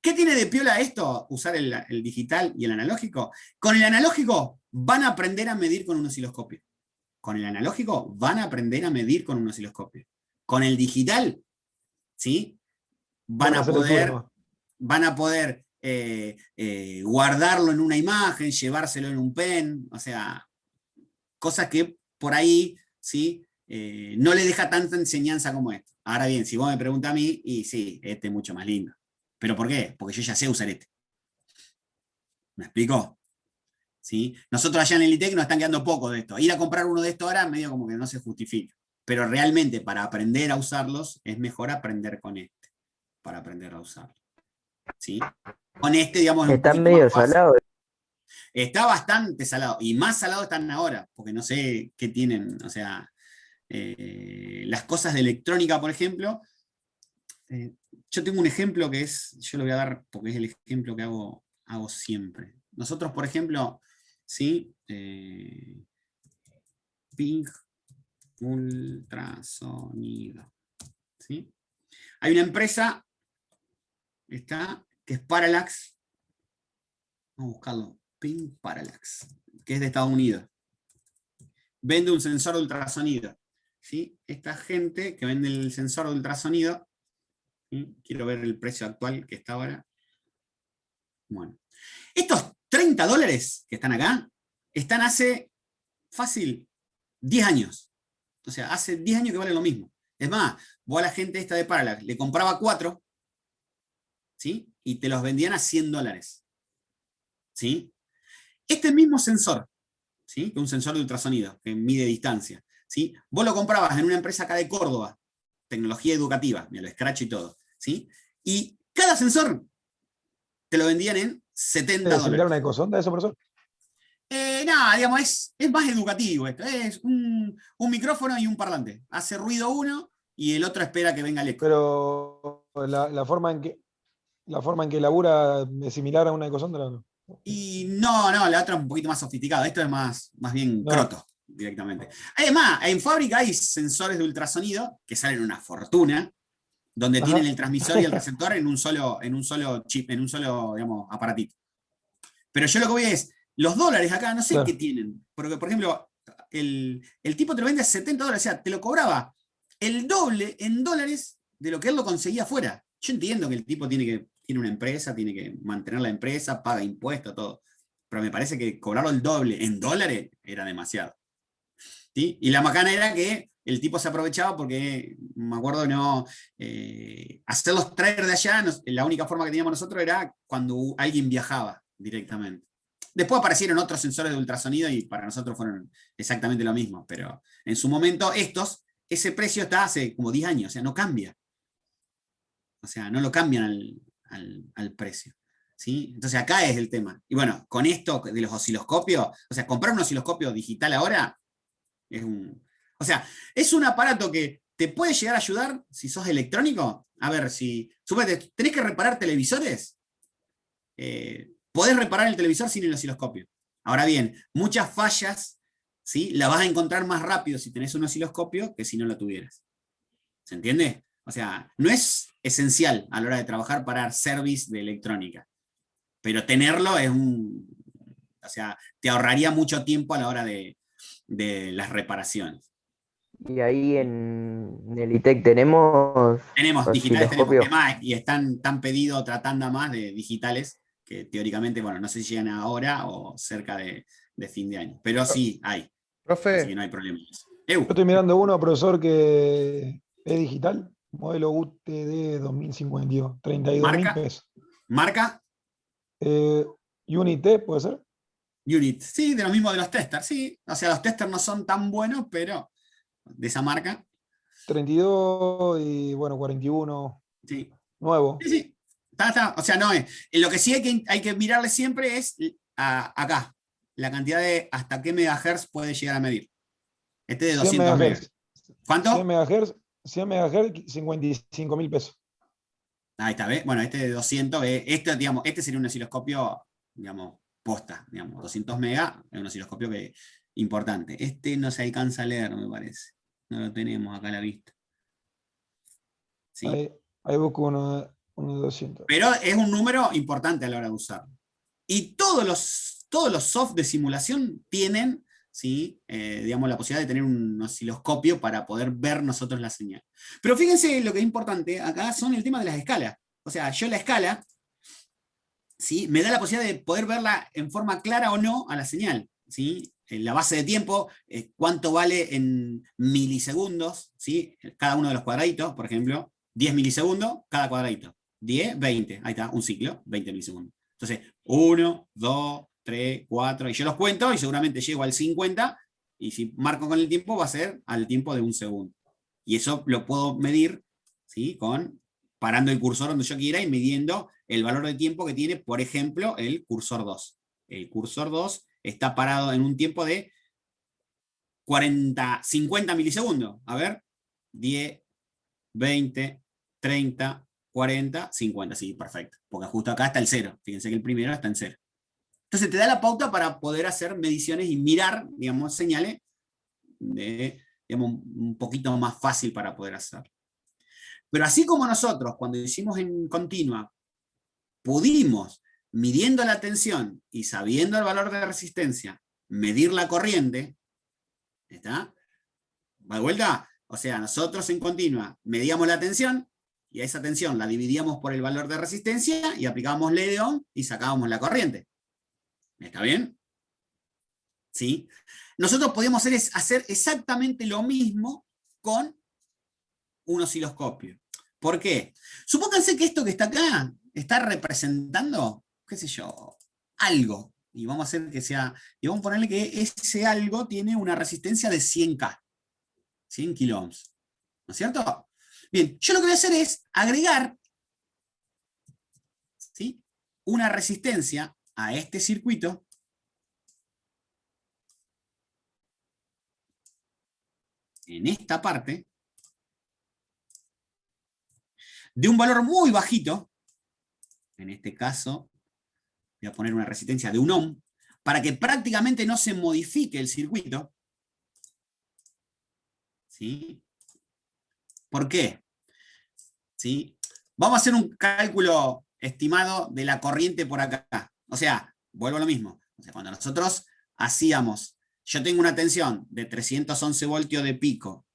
A: ¿Qué tiene de piola esto, usar el digital y el analógico? Con el analógico van a aprender a medir con un osciloscopio. Con el analógico van a aprender a medir con un osciloscopio. Con el digital, ¿sí? Van a poder guardarlo en una imagen, llevárselo en un pen, o sea, cosas que por ahí, ¿sí? No le deja tanta enseñanza como esto. Ahora bien, si vos me preguntas a mí, y sí, este es mucho más lindo. ¿Pero por qué? Porque yo ya sé usar este. ¿Me explico? ¿Sí? Nosotros allá en el ITEC nos están quedando poco de esto. Ir a comprar uno de estos ahora medio como que no se justifica. Pero realmente para aprender a usarlos es mejor aprender con este. Para aprender a usarlo. ¿Sí? Con este, digamos, es un
F: Están
A: poquito
F: medio
A: más fácil.
F: salados.
A: Está bastante salado. Y más salado están ahora. Porque no sé qué tienen. O sea, las cosas de electrónica, por ejemplo. Yo tengo un ejemplo que es, yo lo voy a dar porque es el ejemplo que hago siempre. Nosotros, por ejemplo, ¿sí? Ping ultrasonido. ¿Sí? Hay una empresa que es Parallax. Vamos a buscarlo. Ping Parallax, que es de Estados Unidos. Vende un sensor de ultrasonido. ¿Sí? Esta gente que vende el sensor de ultrasonido, ¿sí? Quiero ver el precio actual que está ahora. Bueno, estos $30 que están acá, están hace fácil 10 años. O sea, hace 10 años que valen lo mismo. Es más, vos a la gente esta de Parallax le compraba 4, ¿sí? Y te los vendían a $100. ¿Sí? Este mismo sensor, ¿sí? Que es un sensor de ultrasonido, que mide distancia, ¿sí? Vos lo comprabas en una empresa acá de Córdoba, tecnología educativa, mira, lo scratch y todo, ¿sí? Y cada sensor te lo vendían en $70.
D: ¿Similar a una ecosonda eso, profesor?
A: No, digamos, es más educativo esto. Es un micrófono y un parlante. Hace ruido uno y el otro espera que venga el eco.
D: Pero la forma en que labura es similar a una ecosonda, ¿no?
A: Y no, la otra es un poquito más sofisticada. Esto es más bien
D: No.
A: croto, directamente. Además, en fábrica hay sensores de ultrasonido que salen una fortuna, donde
D: Ajá.
A: tienen el transmisor y el receptor en un solo chip, en un solo, digamos, aparatito. Pero yo lo que voy es, los dólares acá, no sé
D: Claro.
A: qué tienen. Porque, por ejemplo, el tipo te lo vende a $70, o sea, te lo cobraba el doble en dólares de lo que él lo conseguía afuera. Yo entiendo que el tipo tiene una empresa, tiene que mantener la empresa, paga impuestos, todo. Pero me parece que cobrarlo el doble en dólares era demasiado. ¿Sí? Y la macana era que el tipo se aprovechaba porque, me acuerdo, no hacerlos traer de allá, la única forma que teníamos nosotros era cuando alguien viajaba directamente. Después aparecieron otros sensores de ultrasonido y para nosotros fueron exactamente lo mismo, pero en su momento ese precio está hace como 10 años, o sea, no cambia. O sea, no lo cambian al precio. ¿Sí? Entonces acá es el tema. Y bueno, con esto de los osciloscopios, o sea, comprar un osciloscopio digital ahora o sea, es un aparato que te puede llegar a ayudar si sos electrónico. A ver, suponete, tenés que reparar televisores, podés reparar el televisor sin el osciloscopio. Ahora bien, muchas fallas, ¿sí? La vas a encontrar más rápido si tenés un osciloscopio que si no lo tuvieras. ¿Se entiende? O sea, no es esencial a la hora de trabajar para dar service de electrónica, pero tenerlo o sea, te ahorraría mucho tiempo a la hora de las reparaciones.
F: Y ahí en el ITEC tenemos
A: Digitales tenemos,
F: osciloscopio.
A: además, y están pedido tratando más de digitales, que teóricamente, bueno, no sé si llegan ahora o cerca de fin de año, pero sí hay, así que
B: Profe,
A: no hay problema.
D: Yo estoy mirando uno, profesor, que es digital, modelo UTD 2052, 32.000
A: ¿Marca?
D: pesos.
A: ¿Marca?
D: Unité, ¿puede ser?
A: Unit, sí, de lo mismo de los testers, sí. O sea, los testers no son tan buenos, pero de esa marca.
D: 32 y bueno, 41,
A: Sí,
D: nuevo.
A: sí. Está. O sea, no es. Lo que sí hay que mirarle siempre es acá, la cantidad de hasta qué megahertz puede llegar a medir. Este de
D: 100
A: 200 megas.
D: MHz.
A: ¿Cuánto?
D: 100 MHz, 55.000 pesos.
A: Ahí está, ¿ves? Bueno, este de 200, digamos, este sería un osciloscopio, digamos, posta, digamos, 200 megas, es un osciloscopio que importante. Este no se alcanza a leer, me parece. No lo tenemos acá a la vista. ¿Sí?
D: Ahí busco uno de 200.
A: Pero es un número importante a la hora de usarlo. Y todos los soft de simulación tienen, ¿sí? Digamos, la posibilidad de tener un osciloscopio para poder ver nosotros la señal. Pero fíjense lo que es importante acá son el tema de las escalas. O sea, yo la escala, ¿sí? Me da la posibilidad de poder verla en forma clara o no a la señal, ¿sí? La base de tiempo, cuánto vale en milisegundos, ¿sí? Cada uno de los cuadraditos, por ejemplo, 10 milisegundos cada cuadradito. 10, 20, ahí está, un ciclo, 20 milisegundos. Entonces, 1, 2, 3, 4, y yo los cuento y seguramente llego al 50, y si marco con el tiempo va a ser al tiempo de un segundo. Y eso lo puedo medir, ¿sí? Parando el cursor donde yo quiera y midiendo el valor de tiempo que tiene, por ejemplo, el cursor 2. El cursor 2 está parado en un tiempo de 50 milisegundos. A ver, 10, 20, 30, 40, 50, sí, perfecto. Porque justo acá está el 0. Fíjense que el primero está en 0. Entonces te da la pauta para poder hacer mediciones y mirar, digamos, señales digamos, un poquito más fácil para poder hacer. Pero así como nosotros, cuando hicimos en continua, pudimos, midiendo la tensión y sabiendo el valor de resistencia, medir la corriente, ¿está? ¿Va de vuelta? O sea, nosotros en continua medíamos la tensión, y a esa tensión la dividíamos por el valor de resistencia, y aplicábamos ley de Ohm y sacábamos la corriente. ¿Está bien? ¿Sí? Nosotros podíamos hacer exactamente lo mismo con un osciloscopio. ¿Por qué? Supónganse que esto que está acá está representando, qué sé yo, algo. Y vamos a hacer que sea, y vamos a ponerle que ese algo tiene una resistencia de 100K, 100 kiloohms. ¿No es cierto? Bien, yo lo que voy a hacer es agregar, ¿sí?, una resistencia a este circuito en esta parte de un valor muy bajito. En este caso voy a poner una resistencia de 1 ohm para que prácticamente no se modifique el circuito. ¿Sí? ¿Por qué? ¿Sí? Vamos a hacer un cálculo estimado de la corriente por acá. O sea, vuelvo a lo mismo. O sea, cuando nosotros hacíamos, yo tengo una tensión de 311 voltios de pico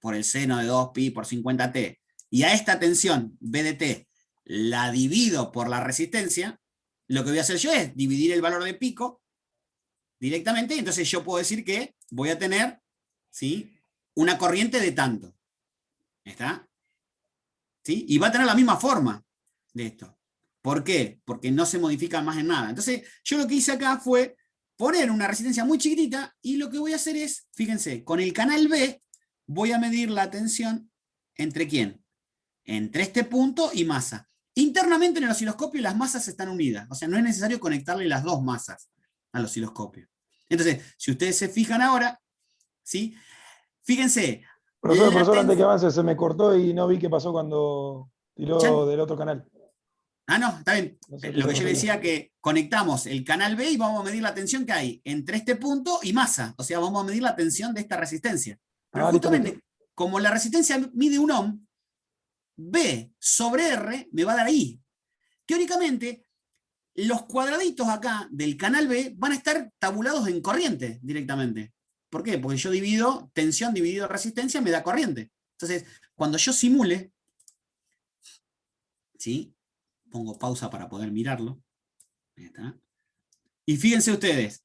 A: por el seno de 2pi por 50t, y a esta tensión, B de t, la divido por la resistencia, lo que voy a hacer yo es dividir el valor de pico directamente, y entonces yo puedo decir que voy a tener, ¿sí?, una corriente de tanto. ¿Está? ¿Sí? Y va a tener la misma forma de esto. ¿Por qué? Porque no se modifica más en nada. Entonces, yo lo que hice acá fue poner una resistencia muy chiquitita, y lo que voy a hacer es, fíjense, con el canal B voy a medir la tensión entre ¿quién? Entre este punto y masa. Internamente en el osciloscopio las masas están unidas, o sea, no es necesario conectarle las dos masas al osciloscopio. Entonces, si ustedes se fijan ahora, ¿sí?, fíjense.
D: Profesor, antes que avance, se me cortó y no vi qué pasó cuando tiró del otro canal.
A: Ah, no, está bien.
D: No sé,
A: Lo que yo le decía, que conectamos el canal B y vamos a medir la tensión que hay entre este punto y masa. O sea, vamos a medir la tensión de esta resistencia. Pero justamente, listo. Como la resistencia mide 1 ohm, B sobre R me va a dar ahí. Teóricamente, los cuadraditos acá del canal B van a estar tabulados en corriente directamente. ¿Por qué? Porque yo divido tensión dividido resistencia, me da corriente. Entonces, cuando yo simule, ¿sí?, pongo pausa para poder mirarlo. Ahí está. Y fíjense ustedes,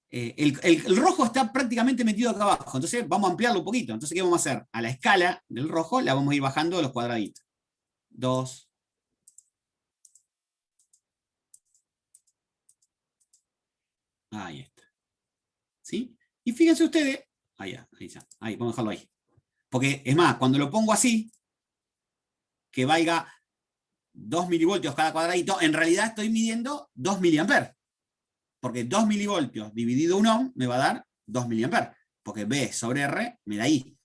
A: el rojo está prácticamente metido acá abajo, entonces vamos a ampliarlo un poquito. Entonces, ¿qué vamos a hacer? A la escala del rojo la vamos a ir bajando los cuadraditos. 2. Ahí está. ¿Sí? Y fíjense ustedes, ahí está, ahí, vamos a dejarlo ahí. Porque, es más, cuando lo pongo así, que valga 2 milivoltios cada cuadradito, en realidad estoy midiendo 2 miliamperes. Porque 2 milivoltios dividido 1 ohm me va a dar 2 miliamperes. Porque B sobre R me da I.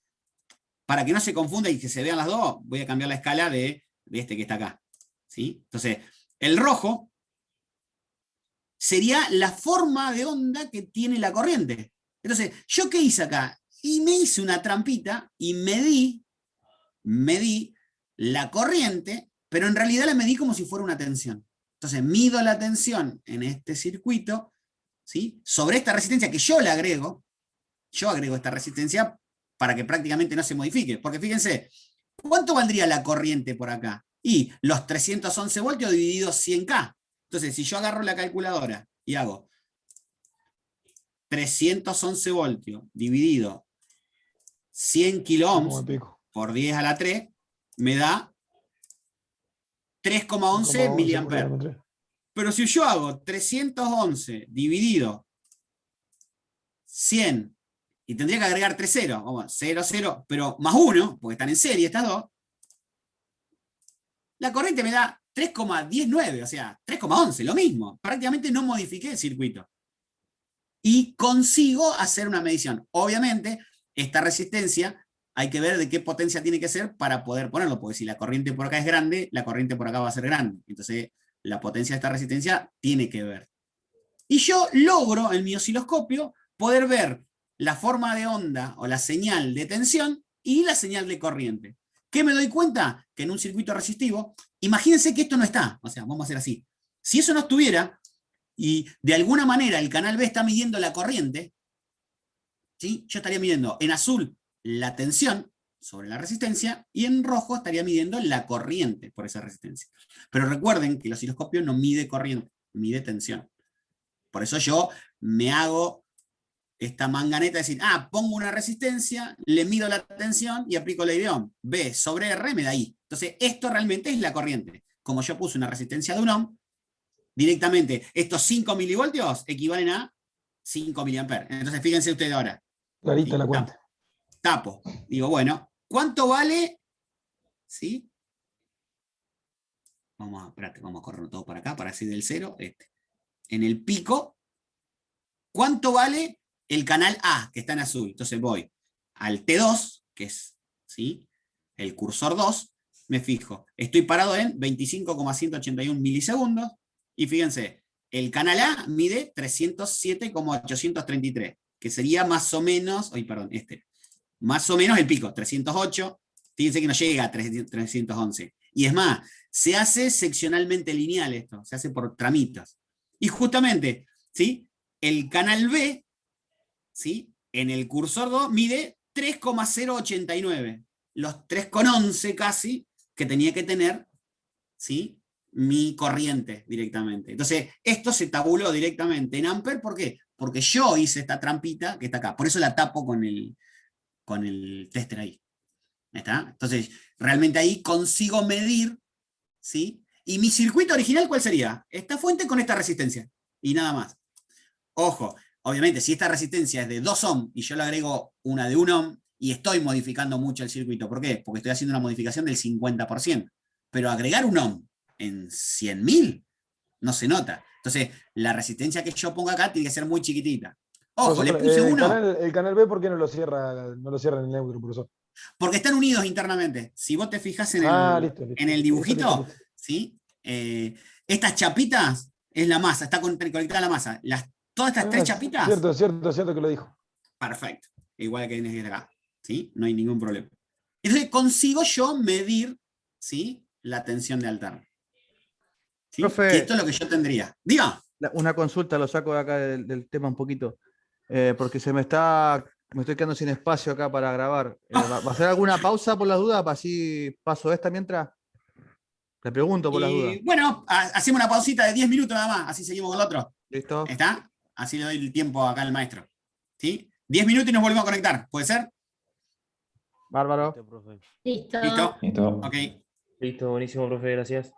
A: Para que no se confunda y que se vean las dos, voy a cambiar la escala de este que está acá. ¿Sí? Entonces, el rojo sería la forma de onda que tiene la corriente. Entonces, ¿yo qué hice acá? Y me hice una trampita y medí la corriente, pero en realidad la medí como si fuera una tensión. Entonces, mido la tensión en este circuito, ¿sí? Sobre esta resistencia que yo le agrego, yo agrego esta resistencia para que prácticamente no se modifique. Porque fíjense, ¿cuánto valdría la corriente por acá? Y los 311 voltios divididos 100K. Entonces, si yo agarro la calculadora y hago 311 voltios dividido 100 kilo
D: Como
A: ohms
D: el pico.
A: por 10 a la 3, me da 3,11 miliamperes. Pero si yo hago 311 dividido 100, y tendría que agregar 3 ceros, vamos, 0, 0, pero más 1, porque están en serie estas dos, la corriente me da 3,19, o sea, 3,11, lo mismo. Prácticamente no modifiqué el circuito. Y consigo hacer una medición. Obviamente, esta resistencia hay que ver de qué potencia tiene que ser para poder ponerlo, porque si la corriente por acá es grande, la corriente por acá va a ser grande. Entonces, la potencia de esta resistencia tiene que ver. Y yo logro en mi osciloscopio poder ver la forma de onda o la señal de tensión y la señal de corriente. ¿Qué me doy cuenta? Que en un circuito resistivo, imagínense que esto no está, o sea, vamos a hacer así. Si eso no estuviera, y de alguna manera el canal B está midiendo la corriente, ¿sí? Yo estaría midiendo en azul la tensión sobre la resistencia y en rojo estaría midiendo la corriente por esa resistencia. Pero recuerden que el osciloscopio no mide corriente, mide tensión. Por eso yo me hago esta manganeta de decir, pongo una resistencia, le mido la tensión y aplico la ley de Ohm. B sobre R me da I. Entonces, esto realmente es la corriente. Como yo puse una resistencia de 1 ohm, directamente estos 5 milivoltios equivalen a 5 miliamperes. Entonces, fíjense ustedes ahora.
D: Clarita
A: ¿Sí?
D: la cuenta.
A: Tapo. Digo, bueno, ¿cuánto vale? ¿Sí? Vamos a correr todo para acá, para así del 0. En el pico, ¿cuánto vale el canal A, que está en azul? Entonces voy al T2, que es, ¿sí?, el cursor 2, me fijo, estoy parado en 25,181 milisegundos, y fíjense, el canal A mide 307,833, que sería más o menos, más o menos el pico, 308, fíjense que no llega a 311, y es más, se hace seccionalmente lineal esto, se hace por tramitos, y justamente, ¿sí?, el canal B, ¿sí?, en el cursor 2 mide 3,089, los 3,11 casi que tenía que tener, ¿sí?, mi corriente directamente. Entonces, esto se tabuló directamente en amper, ¿por qué? Porque yo hice esta trampita que está acá, por eso la tapo con el tester ahí. ¿Está? Entonces, realmente ahí consigo medir, ¿sí? Y mi circuito original, ¿cuál sería? Esta fuente con esta resistencia, y nada más. Ojo, obviamente, si esta resistencia es de 2 ohm y yo le agrego una de 1 ohm, y estoy modificando mucho el circuito. ¿Por qué? Porque estoy haciendo una modificación del 50%. Pero agregar un ohm en 100.000 no se nota. Entonces, la resistencia que yo pongo acá tiene que ser muy chiquitita. Ojo, le puse uno.
D: El canal B, ¿por qué no lo cierra en el neutro, profesor?
A: Porque están unidos internamente. Si vos te fijas en
D: Listo.
A: en el dibujito,
D: Listo.
A: ¿sí? Estas chapitas es la masa, está conectada a la masa. Todas estas 3 chapitas.
D: Cierto que lo dijo.
A: Perfecto. Igual que en acá. ¿Sí? No hay ningún problema. Entonces consigo yo medir, ¿sí?, la tensión de alterno. ¿Sí?
B: Profe,
A: que esto es lo que yo tendría. Diga.
B: Una consulta, lo saco de acá del tema un poquito, porque me estoy quedando sin espacio acá para grabar. ¿Va a hacer alguna pausa por las dudas? ¿Para así paso esta mientras? Le pregunto por las dudas.
A: Bueno, hacemos una pausita de 10 minutos nada más, así seguimos con el otro.
B: ¿Listo?
A: ¿Está? Así le doy el tiempo acá al maestro. ¿Sí? 10 minutos y nos volvemos a conectar. ¿Puede ser?
B: Bárbaro.
G: Listo.
A: ¿Listo?
E: Listo.
A: Ok.
H: Listo, buenísimo, profe, gracias.